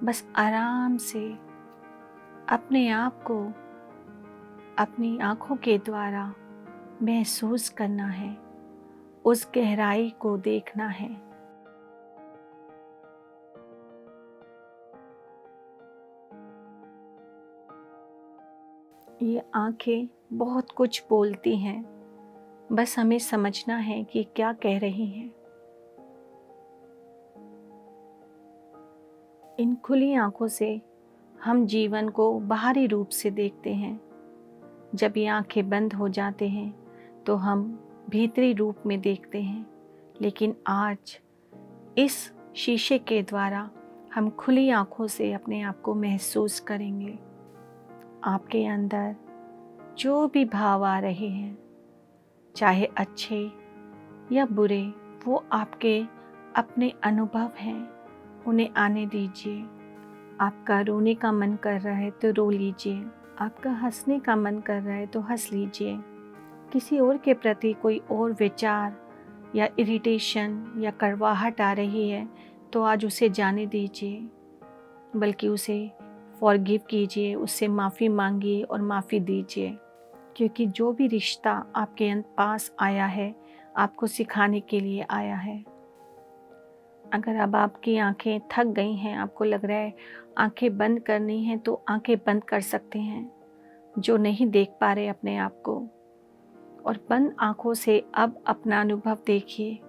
बस आराम से अपने आप को अपनी आँखों के द्वारा महसूस करना है, उस गहराई को देखना है। ये आँखें बहुत कुछ बोलती हैं, बस हमें समझना है कि क्या कह रही हैं। इन खुली आँखों से हम जीवन को बाहरी रूप से देखते हैं। जब ये आँखें बंद हो जाते हैं तो हम भीतरी रूप में देखते हैं। लेकिन आज इस शीशे के द्वारा हम खुली आँखों से अपने आप को महसूस करेंगे। आपके अंदर जो भी भाव आ रहे हैं, चाहे अच्छे या बुरे, वो आपके अपने अनुभव हैं, उन्हें आने दीजिए। आपका रोने का मन कर रहा है तो रो लीजिए, आपका हंसने का मन कर रहा है तो हंस लीजिए। किसी और के प्रति कोई और विचार या इरिटेशन या कड़वाहट आ रही है तो आज उसे जाने दीजिए, बल्कि उसे फॉरगिव कीजिए, उससे माफ़ी मांगिए और माफ़ी दीजिए। क्योंकि जो भी रिश्ता आपके पास आया है, आपको सिखाने के लिए आया है। अगर अब आपकी आंखें थक गई हैं, आपको लग रहा है आंखें बंद करनी है, तो आंखें बंद कर सकते हैं। जो नहीं देख पा रहे अपने आप को, और बंद आंखों से अब अपना अनुभव देखिए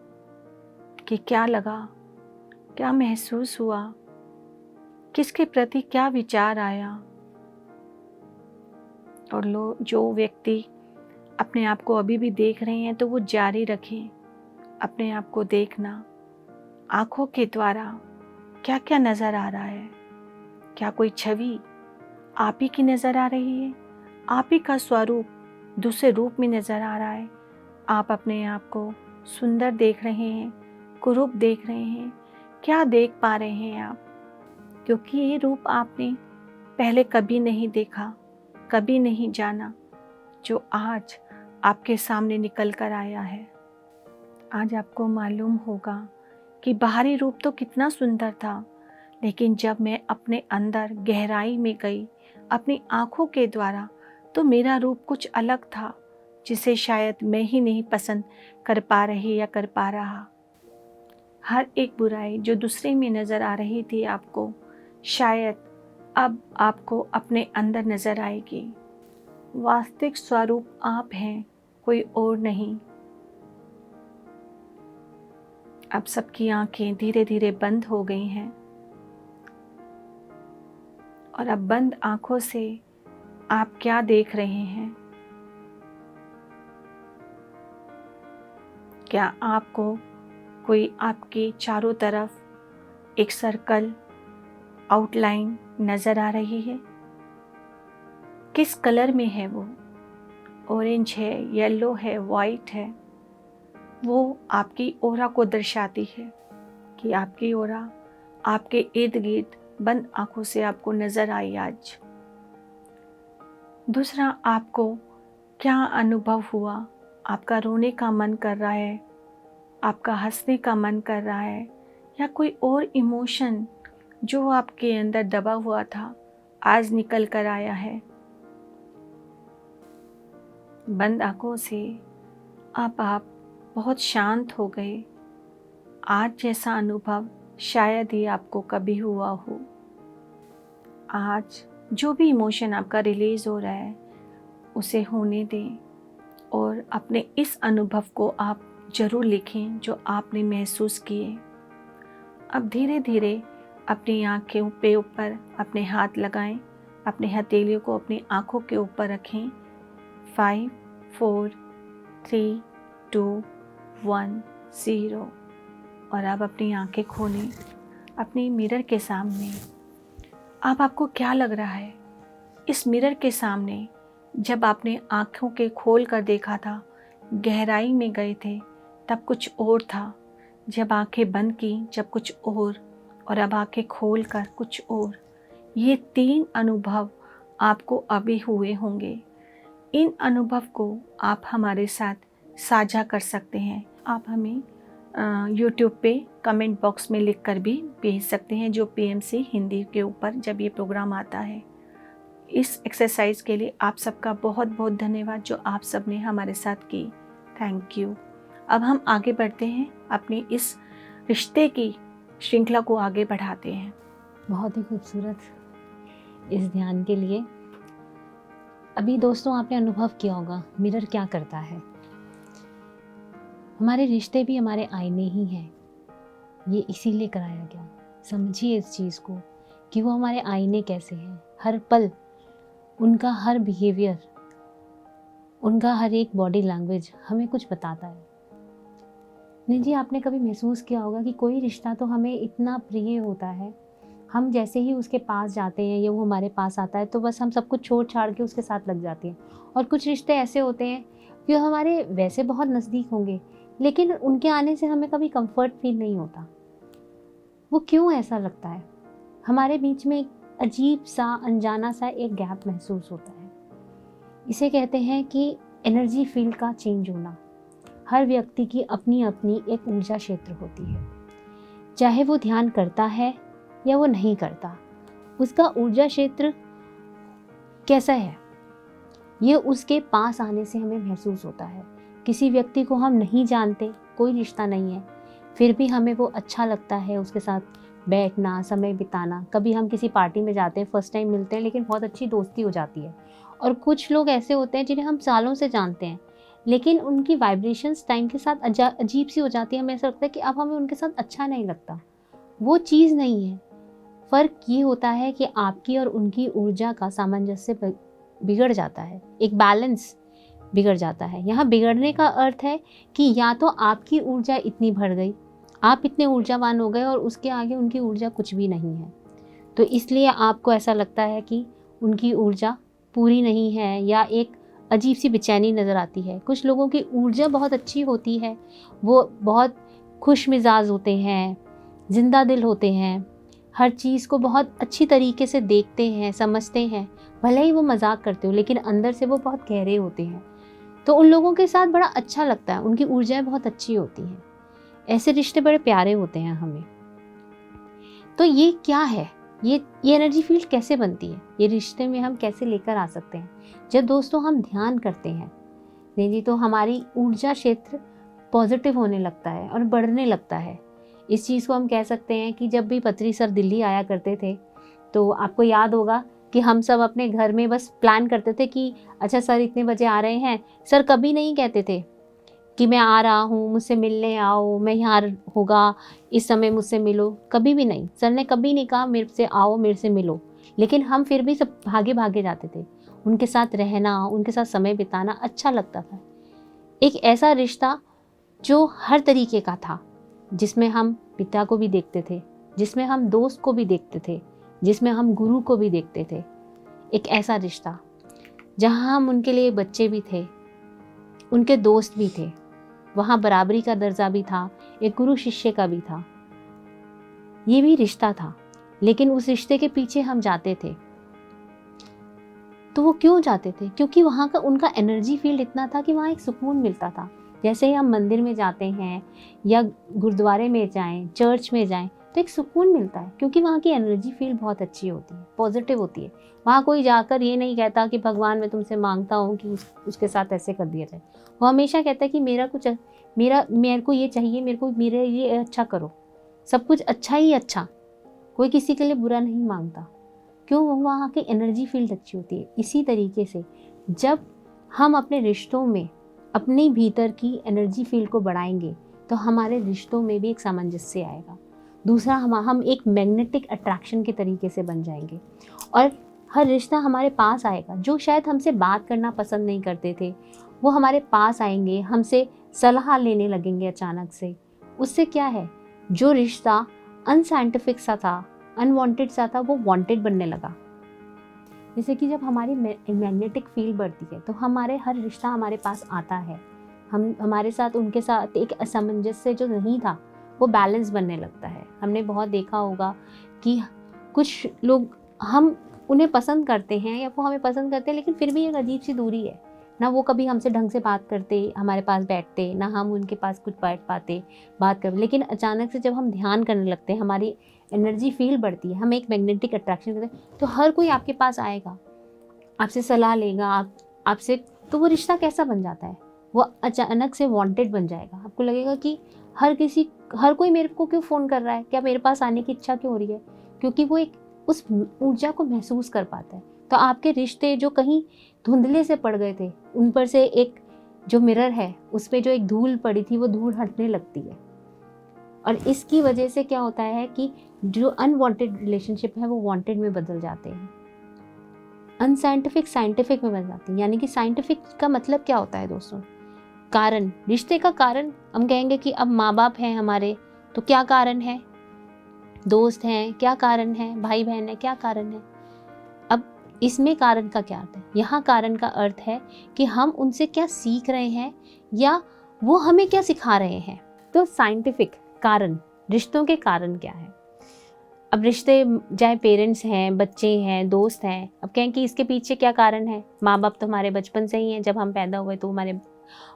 कि क्या लगा, क्या महसूस हुआ, किसके प्रति क्या विचार आया। और जो व्यक्ति अपने आप को अभी भी देख रहे हैं तो वो जारी रखें अपने आप को देखना। आँखों के द्वारा क्या क्या नज़र आ रहा है, क्या कोई छवि आप ही की नज़र आ रही है, आप ही का स्वरूप दूसरे रूप में नज़र आ रहा है। आप अपने आप को सुंदर देख रहे हैं, कुरूप देख रहे हैं, क्या देख पा रहे हैं आप? क्योंकि ये रूप आपने पहले कभी नहीं देखा, कभी नहीं जाना, जो आज आपके सामने निकल कर आया है। आज आपको मालूम होगा कि बाहरी रूप तो कितना सुंदर था, लेकिन जब मैं अपने अंदर गहराई में गई अपनी आँखों के द्वारा, तो मेरा रूप कुछ अलग था, जिसे शायद मैं ही नहीं पसंद कर पा रही या कर पा रहा। हर एक बुराई जो दूसरे में नज़र आ रही थी आपको, शायद अब आपको अपने अंदर नज़र आएगी। वास्तविक स्वरूप आप हैं, कोई और नहीं। अब सबकी आंखें धीरे धीरे बंद हो गई हैं, और अब बंद आंखों से आप क्या देख रहे हैं? क्या आपको कोई आपके चारों तरफ एक सर्कल आउटलाइन नज़र आ रही है? किस कलर में है वो? ऑरेंज है, येलो है, वाइट है? वो आपकी ऑरा को दर्शाती है कि आपकी ऑरा आपके इर्द गिर्द बंद आंखों से आपको नज़र आई आज। दूसरा, आपको क्या अनुभव हुआ? आपका रोने का मन कर रहा है, आपका हंसने का मन कर रहा है, या कोई और इमोशन जो आपके अंदर दबा हुआ था आज निकल कर आया है। बंद आंखों से अब आप बहुत शांत हो गए। आज जैसा अनुभव शायद ही आपको कभी हुआ हो। आज जो भी इमोशन आपका रिलीज़ हो रहा है, उसे होने दें, और अपने इस अनुभव को आप ज़रूर लिखें जो आपने महसूस किए। अब धीरे धीरे अपनी आँखों पे ऊपर अपने हाथ लगाएं, अपने हथेलियों को अपनी आँखों के ऊपर रखें। 5, 4, 3, 2, 1, 0। और अब अपनी आंखें खोलें अपनी मिरर के सामने। अब आपको क्या लग रहा है? इस मिरर के सामने जब आपने आँखों के खोल कर देखा था, गहराई में गए थे, तब कुछ और था। जब आंखें बंद की जब कुछ और अब आंखें खोल कर कुछ और। ये 3 अनुभव आपको अभी हुए होंगे। इन अनुभव को आप हमारे साथ साझा कर सकते हैं। आप हमें YouTube पे कमेंट बॉक्स में लिख कर भी भेज सकते हैं, जो PMC हिंदी के ऊपर जब ये प्रोग्राम आता है। इस एक्सरसाइज के लिए आप सबका बहुत बहुत धन्यवाद जो आप सब ने हमारे साथ की। Thank you. अब हम आगे बढ़ते हैं, अपनी इस रिश्ते की श्रृंखला को आगे बढ़ाते हैं। बहुत ही खूबसूरत इस ध्यान के लिए। अभी दोस्तों आपने अनुभव किया होगा मिरर क्या करता है। हमारे रिश्ते भी हमारे आईने ही हैं। ये इसीलिए कराया गया। समझिए इस चीज़ को कि वो हमारे आईने कैसे हैं। हर पल उनका हर बिहेवियर, उनका हर एक बॉडी लैंग्वेज हमें कुछ बताता है। नहीं जी, आपने कभी महसूस किया होगा कि कोई रिश्ता तो हमें इतना प्रिय होता है, हम जैसे ही उसके पास जाते हैं या वो हमारे पास आता है तो बस हम सब कुछ छोड़ छाड़ के उसके साथ लग जाते हैं। और कुछ रिश्ते ऐसे होते हैं जो हमारे वैसे बहुत नज़दीक होंगे, लेकिन उनके आने से हमें कभी कंफर्ट फील नहीं होता। वो क्यों ऐसा लगता है? हमारे बीच में एक अजीब सा अनजाना सा एक गैप महसूस होता है। इसे कहते हैं कि एनर्जी फील्ड का चेंज होना। हर व्यक्ति की अपनी अपनी एक ऊर्जा क्षेत्र होती है। चाहे वो ध्यान करता है या वो नहीं करता, उसका ऊर्जा क्षेत्र कैसा है ये उसके पास आने से हमें महसूस होता है। किसी व्यक्ति को हम नहीं जानते, कोई रिश्ता नहीं है, फिर भी हमें वो अच्छा लगता है उसके साथ बैठना, समय बिताना। कभी हम किसी पार्टी में जाते हैं, फर्स्ट टाइम मिलते हैं, लेकिन बहुत अच्छी दोस्ती हो जाती है। और कुछ लोग ऐसे होते हैं जिन्हें हम सालों से जानते हैं, लेकिन उनकी वाइब्रेशंस टाइम के साथ अजीब सी हो जाती है। हमें ऐसा लगता है कि अब हमें उनके साथ अच्छा नहीं लगता। वो चीज़ नहीं है। फ़र्क ये होता है कि आपकी और उनकी ऊर्जा का सामंजस्य बिगड़ जाता है, एक बैलेंस बिगड़ जाता है। यहाँ बिगड़ने का अर्थ है कि या तो आपकी ऊर्जा इतनी बढ़ गई, आप इतने ऊर्जावान हो गए और उसके आगे उनकी ऊर्जा कुछ भी नहीं है, तो इसलिए आपको ऐसा लगता है कि उनकी ऊर्जा पूरी नहीं है या एक अजीब सी बेचैनी नज़र आती है। कुछ लोगों की ऊर्जा बहुत अच्छी होती है, वो बहुत खुश मिजाज होते हैं, जिंदा दिल होते हैं, हर चीज़ को बहुत अच्छी तरीके से देखते हैं, समझते हैं। भले ही वो मजाक करते हो, लेकिन अंदर से वो बहुत गहरे होते हैं। तो उन लोगों के साथ बड़ा अच्छा लगता है, उनकी ऊर्जाएं बहुत अच्छी होती हैं। ऐसे रिश्ते बड़े प्यारे होते हैं हमें। तो ये क्या है? ये एनर्जी फील्ड कैसे बनती है? ये रिश्ते में हम कैसे लेकर आ सकते हैं? जब दोस्तों हम ध्यान करते हैं नहीं जी, तो हमारी ऊर्जा क्षेत्र पॉजिटिव होने लगता है और बढ़ने लगता है। इस चीज़ को हम कह सकते हैं कि जब भी पत्री सर दिल्ली आया करते थे, तो आपको याद होगा कि हम सब अपने घर में बस प्लान करते थे कि अच्छा सर इतने बजे आ रहे हैं। सर कभी नहीं कहते थे कि मैं आ रहा हूँ, मुझसे मिलने आओ, मैं यहाँ होगा, इस समय मुझसे मिलो। कभी भी नहीं, सर ने कभी नहीं कहा मेरे से आओ, मेरे से मिलो। लेकिन हम फिर भी सब भागे भागे जाते थे। उनके साथ रहना, उनके साथ समय बिताना अच्छा लगता था। एक ऐसा रिश्ता जो हर तरीके का था, जिसमें हम पिता को भी देखते थे, जिसमें हम दोस्त को भी देखते थे, जिसमें हम गुरु को भी देखते थे। एक ऐसा रिश्ता जहाँ हम उनके लिए बच्चे भी थे, उनके दोस्त भी थे, वहाँ बराबरी का दर्जा भी था, एक गुरु शिष्य का भी था। ये भी रिश्ता था, लेकिन उस रिश्ते के पीछे हम जाते थे। तो वो क्यों जाते थे? क्योंकि वहाँ का उनका एनर्जी फील्ड इतना था कि वहाँ एक सुकून मिलता था। जैसे ही हम मंदिर में जाते हैं या गुरुद्वारे में जाएं, चर्च में जाएं, तो एक सुकून मिलता है, क्योंकि वहाँ की एनर्जी फील्ड बहुत अच्छी होती है, पॉजिटिव होती है। वहाँ कोई जाकर ये नहीं कहता कि भगवान मैं तुमसे मांगता हूँ कि उसके साथ ऐसे कर दिया जाए। वो हमेशा कहता है कि मेरे को ये चाहिए, मेरे ये अच्छा करो, सब कुछ अच्छा ही अच्छा, कोई किसी के लिए बुरा नहीं मांगता। क्यों? वहाँ की एनर्जी फील्ड अच्छी होती है। इसी तरीके से जब हम अपने रिश्तों में अपने भीतर की एनर्जी फील्ड को बढ़ाएंगे, तो हमारे रिश्तों में भी एक सामंजस्य आएगा। दूसरा, हम एक मैग्नेटिक अट्रैक्शन के तरीके से बन जाएंगे और हर रिश्ता हमारे पास आएगा। जो शायद हमसे बात करना पसंद नहीं करते थे, वो हमारे पास आएंगे, हमसे सलाह लेने लगेंगे अचानक से। उससे क्या है, जो रिश्ता अनसाइंटिफिक सा था, अनवांटेड सा था, वो वांटेड बनने लगा। जैसे कि जब हमारी मैग्नेटिक फील्ड बढ़ती है तो हमारे हर रिश्ता हमारे पास आता है। हमारे साथ उनके साथ एक असमंजस्य जो नहीं था वो बैलेंस बनने लगता है। हमने बहुत देखा होगा कि कुछ लोग हम उन्हें पसंद करते हैं या वो हमें पसंद करते हैं, लेकिन फिर भी एक अजीब सी दूरी है ना। वो कभी हमसे ढंग से बात करते, हमारे पास बैठते, ना हम उनके पास कुछ बैठ पाते बात कर। लेकिन अचानक से जब हम ध्यान करने लगते हैं, हमारी एनर्जी फील्ड बढ़ती है, हम एक मैग्नेटिक अट्रैक्शन करते हैं, तो हर कोई आपके पास आएगा, आपसे सलाह लेगा, आपसे। तो वो रिश्ता कैसा बन जाता है, वो अचानक से वांटेड बन जाएगा। आपको लगेगा कि हर कोई मेरे को क्यों फ़ोन कर रहा है, क्या मेरे पास आने की इच्छा क्यों हो रही है, क्योंकि वो एक उस ऊर्जा को महसूस कर पाता है। तो आपके रिश्ते जो कहीं धुंधले से पड़ गए थे, उन पर से एक जो मिरर है उस पर जो एक धूल पड़ी थी, वो धूल हटने लगती है। और इसकी वजह से क्या होता है कि जो अनवांटेड रिलेशनशिप है वो वांटेड में बदल जाते हैं, अनसाइंटिफिक साइंटिफिक में बदल जाते हैं। यानी कि साइंटिफिक का मतलब क्या होता है दोस्तों, कारण, रिश्ते का कारण। हम कहेंगे कि अब माँ बाप हैं हमारे, तो क्या कारण है, दोस्त हैं क्या कारण है, भाई बहन है क्या कारण है। अब इसमें कारण का क्या अर्थ है, यहाँ कारण का अर्थ है कि हम उनसे क्या सीख रहे हैं या वो हमें क्या सिखा रहे हैं। तो साइंटिफिक कारण, रिश्तों के कारण क्या है। अब रिश्ते चाहे पेरेंट्स हैं, बच्चे हैं, दोस्त हैं, अब कहें कि इसके पीछे क्या कारण है। माँ बाप तो हमारे बचपन से ही हैं, जब हम पैदा हुए तो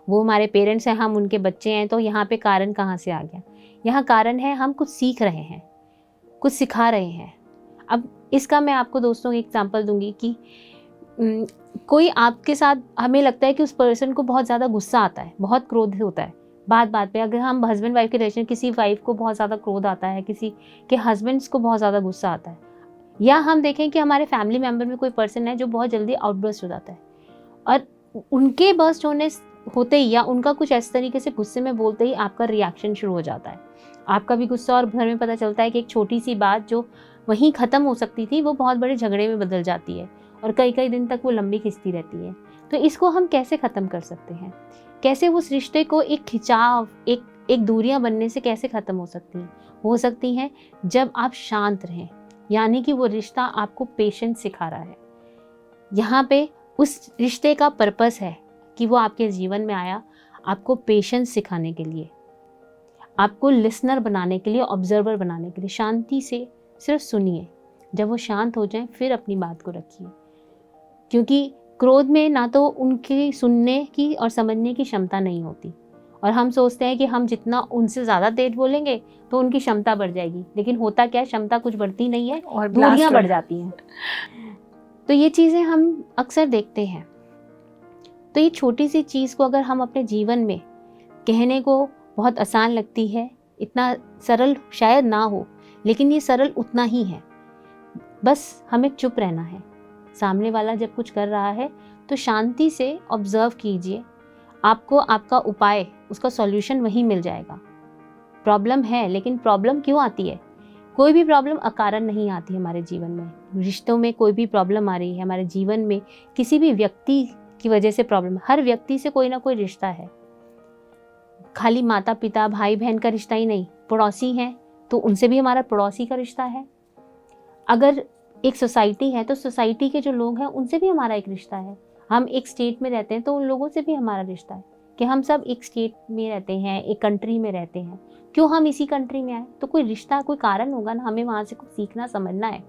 वो हमारे पेरेंट्स हैं, हम उनके बच्चे हैं। तो यहाँ पे कारण कहाँ से आ गया, यहाँ कारण है हम कुछ सीख रहे हैं, कुछ सिखा रहे हैं। अब इसका मैं आपको दोस्तों एक एग्जांपल दूंगी कि कोई आपके साथ, हमें लगता है कि उस पर्सन को बहुत ज़्यादा गुस्सा आता है, बहुत क्रोध होता है बात बात पे। अगर हम हस्बैंड वाइफ के रिलेशन, किसी वाइफ को बहुत ज़्यादा क्रोध आता है, किसी के हस्बैंड्स को बहुत ज़्यादा गुस्सा आता है, या हम देखें कि हमारे फैमिली मेम्बर में कोई पर्सन है जो बहुत जल्दी आउटबर्स्ट हो जाता है, और उनके बर्स्ट होते ही या उनका कुछ इस तरीके से गुस्से में बोलते ही आपका रिएक्शन शुरू हो जाता है, आपका भी गुस्सा। और घर में पता चलता है कि एक छोटी सी बात जो वहीं ख़त्म हो सकती थी वो बहुत बड़े झगड़े में बदल जाती है, और कई कई दिन तक वो लंबी खिंचती रहती है। तो इसको हम कैसे ख़त्म कर सकते हैं, कैसे उस रिश्ते को एक खिंचाव, एक दूरियां बनने से कैसे ख़त्म हो सकती हैं जब आप शांत रहें। यानी कि वो रिश्ता आपको पेशेंस सिखा रहा है। यहाँ पे उस रिश्ते का पर्पस है कि वो आपके जीवन में आया आपको पेशेंस सिखाने के लिए, आपको लिसनर बनाने के लिए, ऑब्जर्वर बनाने के लिए। शांति से सिर्फ सुनिए, जब वो शांत हो जाए फिर अपनी बात को रखिए, क्योंकि क्रोध में ना तो उनकी सुनने की और समझने की क्षमता नहीं होती, और हम सोचते हैं कि हम जितना उनसे ज़्यादा तेज बोलेंगे तो उनकी क्षमता बढ़ जाएगी, लेकिन होता क्या है, क्षमता कुछ बढ़ती नहीं है और दूरियां बढ़ जाती हैं। तो ये चीज़ें हम अक्सर देखते हैं। तो ये छोटी सी चीज़ को अगर हम अपने जीवन में, कहने को बहुत आसान लगती है, इतना सरल शायद ना हो, लेकिन ये सरल उतना ही है। बस हमें चुप रहना है, सामने वाला जब कुछ कर रहा है तो शांति से ऑब्जर्व कीजिए, आपको आपका उपाय, उसका सॉल्यूशन वहीं मिल जाएगा। प्रॉब्लम है, लेकिन प्रॉब्लम क्यों आती है, कोई भी प्रॉब्लम अकारण नहीं आती हमारे जीवन में। रिश्तों में कोई भी प्रॉब्लम आ रही है हमारे जीवन में, किसी भी व्यक्ति की वजह से प्रॉब्लम, हर व्यक्ति से कोई ना कोई रिश्ता है, खाली माता पिता भाई बहन का रिश्ता ही नहीं, पड़ोसी हैं तो उनसे भी हमारा पड़ोसी का रिश्ता है। अगर एक सोसाइटी है तो सोसाइटी के जो लोग हैं उनसे भी हमारा एक रिश्ता है। हम एक स्टेट में रहते हैं तो उन लोगों से भी हमारा रिश्ता है, कि हम सब एक स्टेट में रहते हैं, एक कंट्री में रहते हैं। क्यों हम इसी कंट्री में आए, तो कोई रिश्ता, कोई कारण होगा ना, हमें वहाँ से कुछ सीखना समझना है।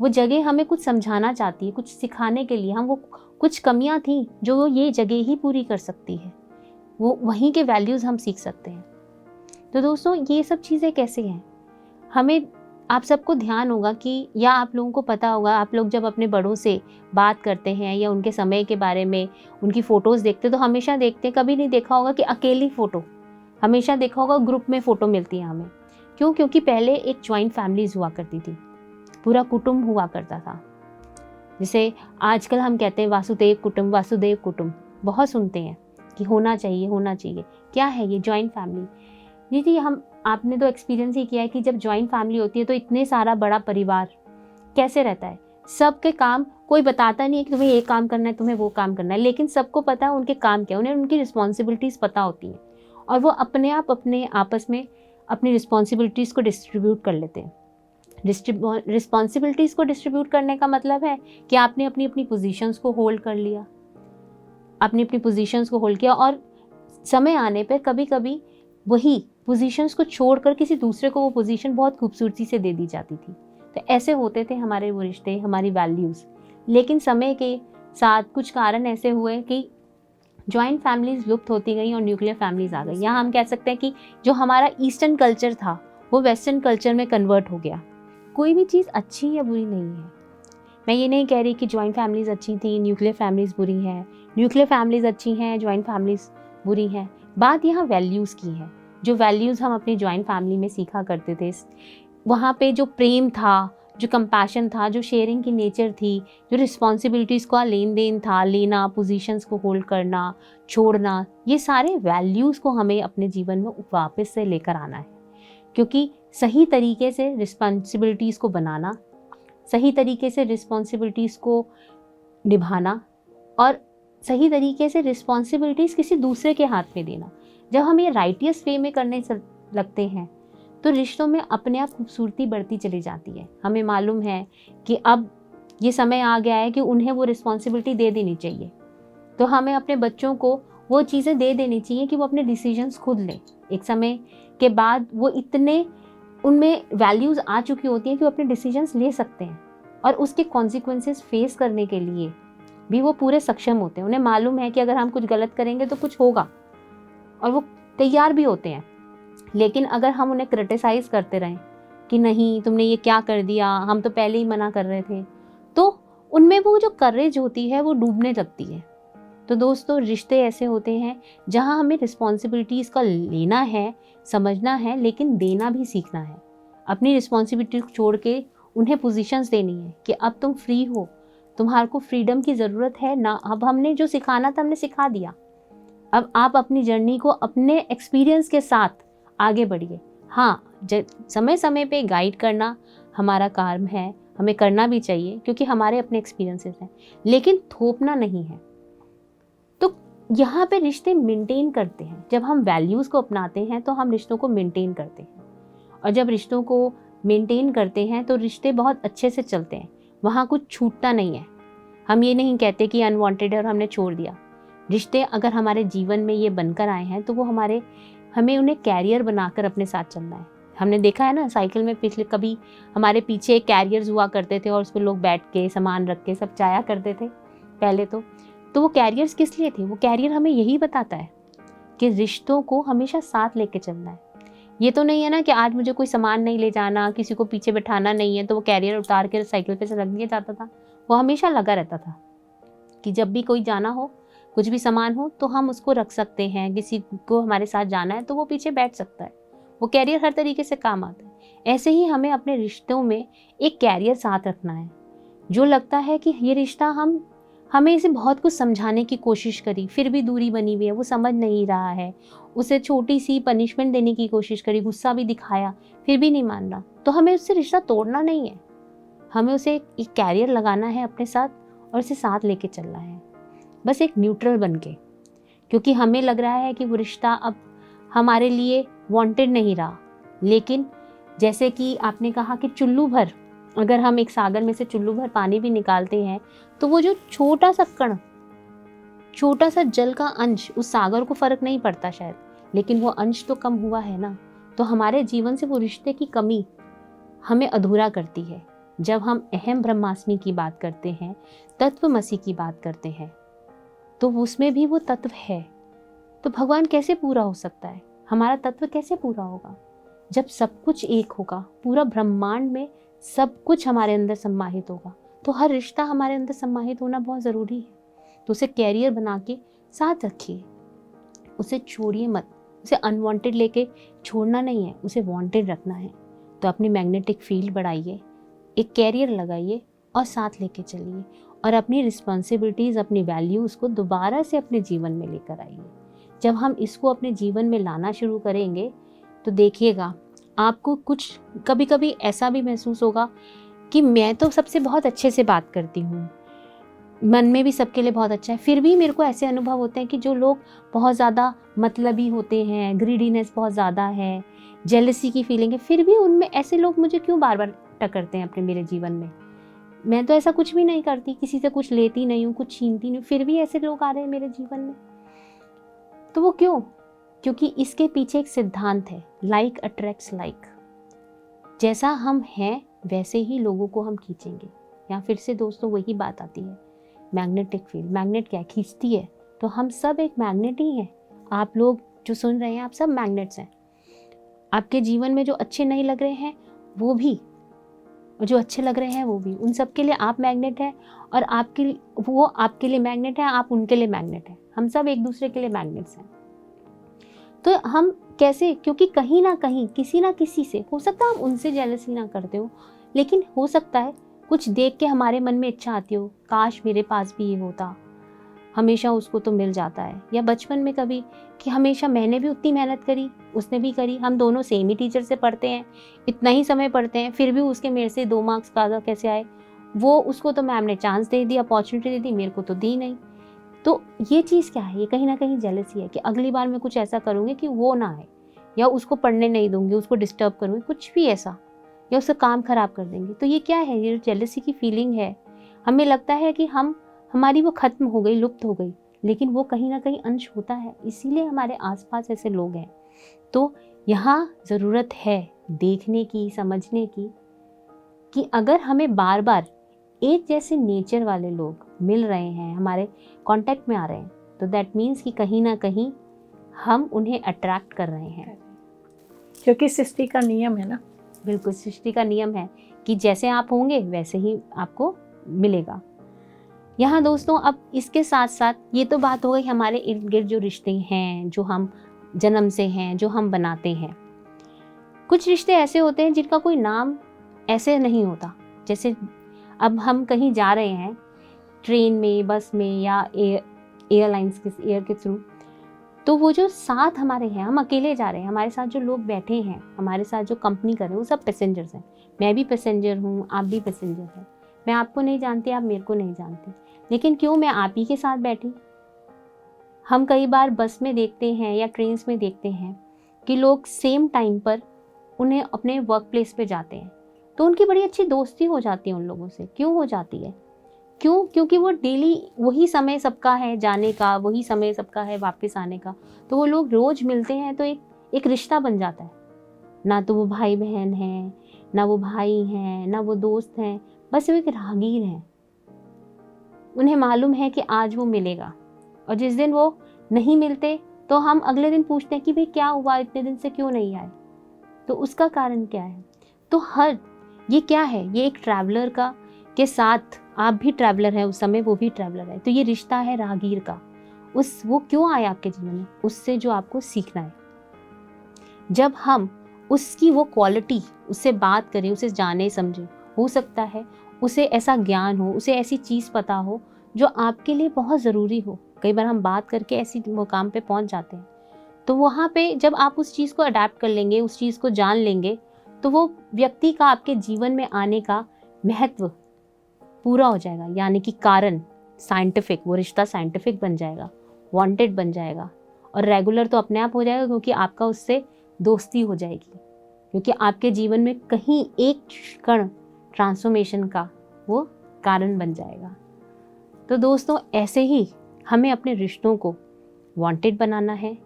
वो जगह हमें कुछ समझाना चाहती है, कुछ सिखाने के लिए। हम वो कुछ कमियां थी जो ये जगह ही पूरी कर सकती है, वो वहीं के वैल्यूज़ हम सीख सकते हैं। तो दोस्तों ये सब चीज़ें कैसे हैं, हमें, आप सबको ध्यान होगा कि, या आप लोगों को पता होगा, आप लोग जब अपने बड़ों से बात करते हैं या उनके समय के बारे में उनकी फ़ोटोज़ देखते तो हमेशा देखते हैं, कभी नहीं देखा होगा कि अकेली फ़ोटो, हमेशा देखा होगा ग्रुप में फ़ोटो मिलती है हमें। क्यों? क्योंकि पहले एक जॉइंट फैमिलीज़ हुआ करती थी, पूरा कुटुंब हुआ करता था। जिसे आजकल हम कहते हैं वासुदेव कुटुंब, वासुदेव कुटुंब बहुत सुनते हैं कि होना चाहिए, होना चाहिए। क्या है ये जॉइंट फैमिली? जी आपने तो एक्सपीरियंस ही किया है कि जब जॉइंट फैमिली होती है तो इतने सारा बड़ा परिवार कैसे रहता है। सबके काम कोई बताता नहीं है कि तुम्हें ये काम करना है, तुम्हें वो काम करना है, लेकिन सबको पता है उनके काम क्या है, उन्हें उनकी रिस्पॉन्सिबिलिटीज़ पता होती हैं और वो अपने आप अपने आपस में अपनी रिस्पॉन्सिबिलिटीज़ को डिस्ट्रीब्यूट कर लेते हैं। रिस्पॉन्सिबिलिटीज़ को डिस्ट्रीब्यूट करने का मतलब है कि आपने अपनी अपनी पोजीशंस को होल्ड कर लिया, अपनी अपनी पोजीशंस को होल्ड किया, और समय आने पर कभी कभी वही पोजीशंस को छोड़कर किसी दूसरे को वो पोजीशन बहुत खूबसूरती से दे दी जाती थी। तो ऐसे होते थे हमारे वो रिश्ते, हमारी वैल्यूज़। लेकिन समय के साथ कुछ कारण ऐसे हुए कि जॉइंट फैमिलीज लुप्त होती गई और न्यूक्लियर फैमिलीज आ गई। यहाँ हम कह सकते हैं कि जो हमारा ईस्टर्न कल्चर था वो वेस्टर्न कल्चर में कन्वर्ट हो गया। कोई भी चीज़ अच्छी या बुरी नहीं है। मैं ये नहीं कह रही कि जॉइंट फैमिलीज अच्छी थी, न्यूक्लियर फैमिलीज बुरी हैं, न्यूक्लियर फैमिलीज अच्छी हैं, जॉइंट फैमिलीज बुरी हैं। बात यहाँ वैल्यूज़ की है। जो वैल्यूज़ हम अपनी जॉइंट फैमिली में सीखा करते थे, वहाँ पे जो प्रेम था, जो कंपैशन था, जो शेयरिंग की नेचर थी, जो रिस्पॉन्सिबिलिटीज़ का लेन देन था, लेना, पोजीशंस को होल्ड करना, छोड़ना, ये सारे वैल्यूज़ को हमें अपने जीवन में वापस से लेकर आना है। क्योंकि सही तरीके से रिस्पॉन्सिबिलिटीज़ को बनाना, सही तरीके से रिस्पॉन्सिबिलिटीज़ को निभाना और सही तरीके से रिस्पॉन्सिबिलिटीज़ किसी दूसरे के हाथ में देना, जब हम ये राइटियस वे में करने लगते हैं तो रिश्तों में अपने आप खूबसूरती बढ़ती चली जाती है। हमें मालूम है कि अब ये समय आ गया है कि उन्हें वो रिस्पॉन्सिबिलिटी दे देनी चाहिए। तो हमें अपने बच्चों को वो चीज़ें दे देनी चाहिए कि वो अपने डिसीजंस खुद लें। एक समय के बाद वो इतने उनमें वैल्यूज़ आ चुकी होती हैं कि वो अपने डिसीजंस ले सकते हैं और उसके कॉन्सिक्वेंसेस फेस करने के लिए भी वो पूरे सक्षम होते हैं। उन्हें मालूम है कि अगर हम कुछ गलत करेंगे तो कुछ होगा और वो तैयार भी होते हैं। लेकिन अगर हम उन्हें क्रिटिसाइज़ करते रहें कि नहीं तुमने ये क्या कर दिया, हम तो पहले ही मना कर रहे थे, तो उनमें वो जो करेज होती है वो डूबने लगती है। तो दोस्तों, रिश्ते ऐसे होते हैं जहाँ हमें रिस्पॉन्सिबिलिटीज़ का लेना है, समझना है, लेकिन देना भी सीखना है। अपनी रिस्पॉन्सिबिलिटी को छोड़ के उन्हें पोजीशंस देनी है कि अब तुम फ्री हो, तुम्हारे को फ्रीडम की ज़रूरत है ना। अब हमने जो सिखाना था हमने सिखा दिया, अब आप अपनी जर्नी को अपने एक्सपीरियंस के साथ आगे बढ़िए। हाँ, समय समय पे गाइड करना हमारा काम है, हमें करना भी चाहिए क्योंकि हमारे अपने एक्सपीरियंसेस हैं, लेकिन थोपना नहीं है। तो यहाँ पे रिश्ते मेंटेन करते हैं। जब हम वैल्यूज़ को अपनाते हैं तो हम रिश्तों को मेंटेन करते हैं, और जब रिश्तों को मेंटेन करते हैं तो रिश्ते बहुत अच्छे से चलते हैं। वहाँ कुछ छूटता नहीं है। हम ये नहीं कहते कि अनवांटेड है और हमने छोड़ दिया। रिश्ते अगर हमारे जीवन में ये बनकर आए हैं तो वो हमें उन्हें कैरियर बनाकर अपने साथ चलना है। हमने देखा है ना, साइकिल में पिछले कभी हमारे पीछे कैरियर्स हुआ करते थे और उस पर लोग बैठ के सामान रख के सब जाया करते थे पहले तो वो कैरियर्स किस लिए थे? वो कैरियर हमें यही बताता है कि रिश्तों को हमेशा साथ लेके चलना है। ये तो नहीं है ना कि आज मुझे कोई सामान नहीं ले जाना, किसी को पीछे बैठाना नहीं है तो वो कैरियर उतार के साइकिल पे से रख दिया जाता था। वो हमेशा लगा रहता था कि जब भी कोई जाना हो, कुछ भी सामान हो तो हम उसको रख सकते हैं, किसी को हमारे साथ जाना है तो वो पीछे बैठ सकता है। वो कैरियर हर तरीके से काम आता है। ऐसे ही हमें अपने रिश्तों में एक कैरियर साथ रखना है। जो लगता है कि ये रिश्ता हमें इसे बहुत कुछ समझाने की कोशिश करी, फिर भी दूरी बनी हुई है, वो समझ नहीं रहा है, उसे छोटी सी पनिशमेंट देने की कोशिश करी, गुस्सा भी दिखाया, फिर भी नहीं मान रहा, तो हमें उससे रिश्ता तोड़ना नहीं है। हमें उसे एक कैरियर लगाना है अपने साथ और उसे साथ लेके चलना है, बस एक न्यूट्रल बन के। क्योंकि हमें लग रहा है कि वो रिश्ता अब हमारे लिए वांटेड नहीं रहा। लेकिन जैसे कि आपने कहा कि चुल्लू भर, अगर हम एक सागर में से चुल्लू भर पानी भी निकालते हैं तो वो जो छोटा सा कण, छोटा सा जल का अंश, उस सागर को फर्क नहीं पड़ता शायद, लेकिन वो अंश तो कम हुआ है ना। तो हमारे जीवन से वो रिश्ते की कमी हमें अधूरा करती है। जब हम अहम ब्रह्मास्मि की बात करते हैं, तत्वमसि की बात करते हैं, तो उसमें भी वो तत्व है। तो भगवान कैसे पूरा हो सकता है? हमारा तत्व कैसे पूरा होगा? जब सब कुछ एक होगा, पूरा ब्रह्मांड में सब कुछ हमारे अंदर सम्माहित होगा, तो हर रिश्ता हमारे अंदर सम्माहित होना बहुत ज़रूरी है। तो उसे कैरियर बना के साथ रखिए, उसे छोड़िए मत। उसे अनवांटेड लेके छोड़ना नहीं है, उसे वांटेड रखना है। तो अपनी मैग्नेटिक फील्ड बढ़ाइए, एक कैरियर लगाइए और साथ लेके चलिए, और अपनी रिस्पॉन्सिबिलिटीज़, अपनी वैल्यूज़ को दोबारा से अपने जीवन में लेकर आइए। जब हम इसको अपने जीवन में लाना शुरू करेंगे तो देखिएगा आपको कुछ कभी कभी ऐसा भी महसूस होगा कि मैं तो सबसे बहुत अच्छे से बात करती हूँ, मन में भी सबके लिए बहुत अच्छा है, फिर भी मेरे को ऐसे अनुभव होते हैं कि जो लोग बहुत ज़्यादा मतलबी होते हैं, ग्रीडीनेस बहुत ज़्यादा है, जेलसी की फीलिंग है, फिर भी उनमें ऐसे लोग मुझे क्यों बार बार टकरते हैं अपने मेरे जीवन में। मैं तो ऐसा कुछ भी नहीं करती, किसी से कुछ लेती नहीं हूँ, कुछ छीनती नहीं हूँ, फिर भी ऐसे लोग आ रहे हैं मेरे जीवन में। तो वो क्यों? क्योंकि इसके पीछे एक सिद्धांत है, लाइक अट्रैक्ट्स लाइक। जैसा हम हैं वैसे ही लोगों को हम खींचेंगे। यहाँ फिर से दोस्तों वही बात आती है, मैग्नेटिक फील्ड। मैग्नेट क्या है? खींचती है। तो हम सब एक मैग्नेट ही हैं। आप लोग जो सुन रहे हैं, आप सब मैग्नेट्स हैं। आपके जीवन में जो अच्छे नहीं लग रहे हैं वो भी, और जो अच्छे लग रहे हैं वो भी, उन सब के लिए आप मैग्नेट हैं, और वो आपके लिए मैग्नेट है, आप उनके लिए मैग्नेट हैं। हम सब एक दूसरे के लिए मैग्नेट्स हैं। तो हम कैसे? क्योंकि कहीं ना कहीं किसी ना किसी से, हो सकता है हम उनसे जेलसी ना करते हो, लेकिन हो सकता है कुछ देख के हमारे मन में इच्छा आती हो, काश मेरे पास भी ये होता, हमेशा उसको तो मिल जाता है। या बचपन में कभी कि हमेशा मैंने भी उतनी मेहनत करी, उसने भी करी, हम दोनों सेम ही टीचर से पढ़ते हैं, इतना ही समय पढ़ते हैं, फिर भी उसके मेरे से 2 मार्क्स ज़्यादा कैसे आए? वो, उसको तो मैम ने चांस दे दी, अपॉर्चुनिटी दे दी, मेरे को तो दी नहीं। तो ये चीज़ क्या है? ये कहीं ना कहीं जेलसी है कि अगली बार मैं कुछ ऐसा करूँगी कि वो ना आए, या उसको पढ़ने नहीं दूंगी, उसको डिस्टर्ब करूँगी, कुछ भी ऐसा, या उसका काम खराब कर देंगी। तो ये क्या है? ये जेलसी की फीलिंग है। हमें लगता है कि हमारी वो खत्म हो गई, लुप्त हो गई, लेकिन वो कहीं ना कहीं अंश होता है, इसीलिए हमारे आसपास ऐसे लोग हैं। तो यहाँ ज़रूरत है देखने की, समझने की, कि अगर हमें बार बार एक जैसे नेचर वाले लोग मिल रहे हैं, हमारे कांटेक्ट में आ रहे हैं, तो दैट मीन्स कि कहीं ना कहीं हम उन्हें अट्रैक्ट कर रहे हैं। क्योंकि सृष्टि का नियम है ना। बिल्कुल, सृष्टि का नियम है कि जैसे आप होंगे वैसे ही आपको मिलेगा। यहाँ दोस्तों, अब इसके साथ साथ ये तो बात हो गई हमारे इर्द गिर्द जो रिश्ते हैं, जो हम जन्म से हैं, जो हम बनाते हैं। कुछ रिश्ते ऐसे होते हैं जिनका कोई नाम ऐसे नहीं होता। जैसे अब हम कहीं जा रहे हैं, ट्रेन में, बस में, या एयर के थ्रू, तो वो जो साथ हमारे हैं, हम अकेले जा रहे हैं, हमारे साथ जो लोग बैठे हैं, हमारे साथ जो कंपनी कर रहे हैं, वो सब पैसेंजर्स हैं। मैं भी पैसेंजर हूँ, आप भी पैसेंजर हैं। मैं आपको नहीं जानती, आप मेरे को नहीं जानते, लेकिन क्यों मैं आप ही के साथ बैठी। हम कई बार बस में देखते हैं या ट्रेन्स में देखते हैं कि लोग सेम टाइम पर उन्हें अपने वर्क प्लेस पे जाते हैं, तो उनकी बड़ी अच्छी दोस्ती हो जाती है उन लोगों से। क्यों हो जाती है? क्यों? क्योंकि वो डेली वही समय सबका है जाने का, वही समय सबका है वापस आने का, तो वो लोग रोज मिलते हैं, तो एक रिश्ता बन जाता है। ना तो वो भाई बहन हैं, ना वो भाई हैं, ना वो दोस्त हैं, बस वो एक राहगीर हैं। उन्हें मालूम है कि आज वो मिलेगा, और जिस दिन वो नहीं मिलते तो हम अगले दिन पूछते हैं कि भाई क्या हुआ, इतने दिन से क्यों नहीं आए? तो उसका कारण क्या है? तो ये क्या है? ये एक ट्रैवलर का के साथ, आप भी ट्रैवलर हैं, उस समय वो भी ट्रैवलर है, तो ये रिश्ता है राहगीर का। वो क्यों आया आपके जीवन में? उससे जो आपको सीखना है। जब हम उसकी वो क्वालिटी, उससे बात करें, उसे जाने समझें, हो सकता है उसे ऐसा ज्ञान हो, उसे ऐसी चीज़ पता हो जो आपके लिए बहुत ज़रूरी हो। कई बार हम बात करके ऐसी मुकाम पे पहुंच जाते हैं, तो वहाँ पे जब आप उस चीज़ को अडेप्ट कर लेंगे, उस चीज़ को जान लेंगे, तो वो व्यक्ति का आपके जीवन में आने का महत्व पूरा हो जाएगा। यानी कि कारण साइंटिफिक, वो रिश्ता साइंटिफिक बन जाएगा, वांटेड बन जाएगा, और रेगुलर तो अपने आप हो जाएगा, क्योंकि आपका उससे दोस्ती हो जाएगी, क्योंकि आपके जीवन में कहीं एक क्षण ट्रांसफॉर्मेशन का वो कारण बन जाएगा। तो दोस्तों, ऐसे ही हमें अपने रिश्तों को वांटेड बनाना है,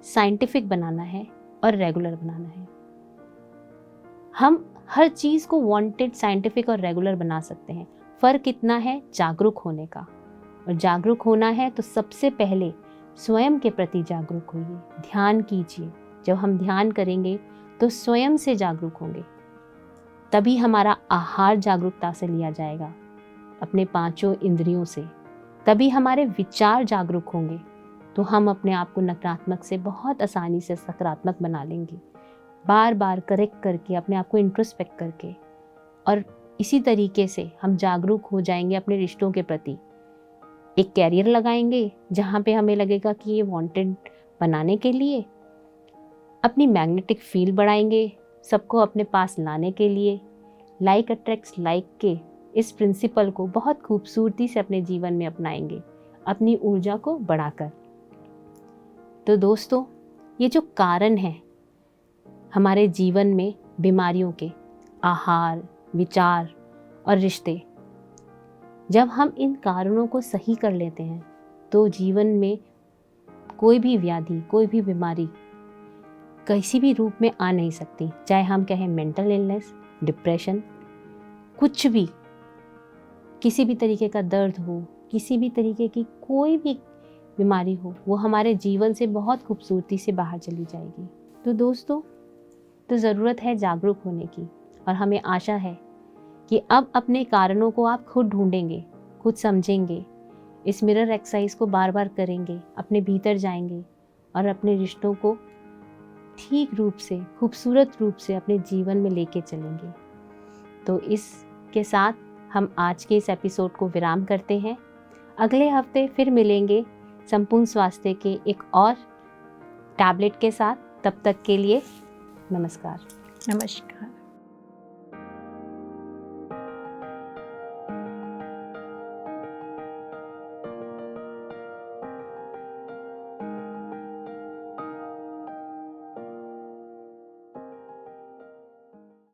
साइंटिफिक बनाना है, और रेगुलर बनाना है। हम हर चीज़ को वांटेड, साइंटिफिक और रेगुलर बना सकते हैं। फ़र्क इतना है जागरूक होने का, और जागरूक होना है तो सबसे पहले स्वयं के प्रति जागरूक होइए, ध्यान कीजिए। जब हम ध्यान करेंगे तो स्वयं से जागरूक होंगे, तभी हमारा आहार जागरूकता से लिया जाएगा, अपने 5 इंद्रियों से। तभी हमारे विचार जागरूक होंगे, तो हम अपने आप को नकारात्मक से बहुत आसानी से सकारात्मक बना लेंगे, बार बार करेक्ट करके, अपने आप को इंट्रोस्पेक्ट करके। और इसी तरीके से हम जागरूक हो जाएंगे अपने रिश्तों के प्रति। एक कैरियर लगाएंगे जहाँ पे हमें लगेगा कि ये वांटेड बनाने के लिए, अपनी मैग्नेटिक फील्ड बढ़ाएंगे सबको अपने पास लाने के लिए, लाइक अट्रैक्ट्स लाइक के इस प्रिंसिपल को बहुत खूबसूरती से अपने जीवन में अपनाएंगे, अपनी ऊर्जा को बढ़ाकर। तो दोस्तों, ये जो कारण है हमारे जीवन में बीमारियों के, आहार, विचार और रिश्ते, जब हम इन कारणों को सही कर लेते हैं तो जीवन में कोई भी व्याधि, कोई भी बीमारी किसी भी रूप में आ नहीं सकती। चाहे हम कहें मेंटल इलनेस, डिप्रेशन, कुछ भी, किसी भी तरीके का दर्द हो, किसी भी तरीके की कोई भी बीमारी हो, वो हमारे जीवन से बहुत खूबसूरती से बाहर चली जाएगी। तो दोस्तों, तो ज़रूरत है जागरूक होने की, और हमें आशा है कि अब अपने कारणों को आप खुद ढूंढेंगे, खुद समझेंगे, इस मिरर एक्सरसाइज को बार बार करेंगे, अपने भीतर जाएंगे और अपने रिश्तों को ठीक रूप से, खूबसूरत रूप से अपने जीवन में लेके चलेंगे। तो इसके साथ हम आज के इस एपिसोड को विराम करते हैं। अगले हफ्ते फिर मिलेंगे संपूर्ण स्वास्थ्य के एक और टैबलेट के साथ। तब तक के लिए नमस्कार। नमस्कार।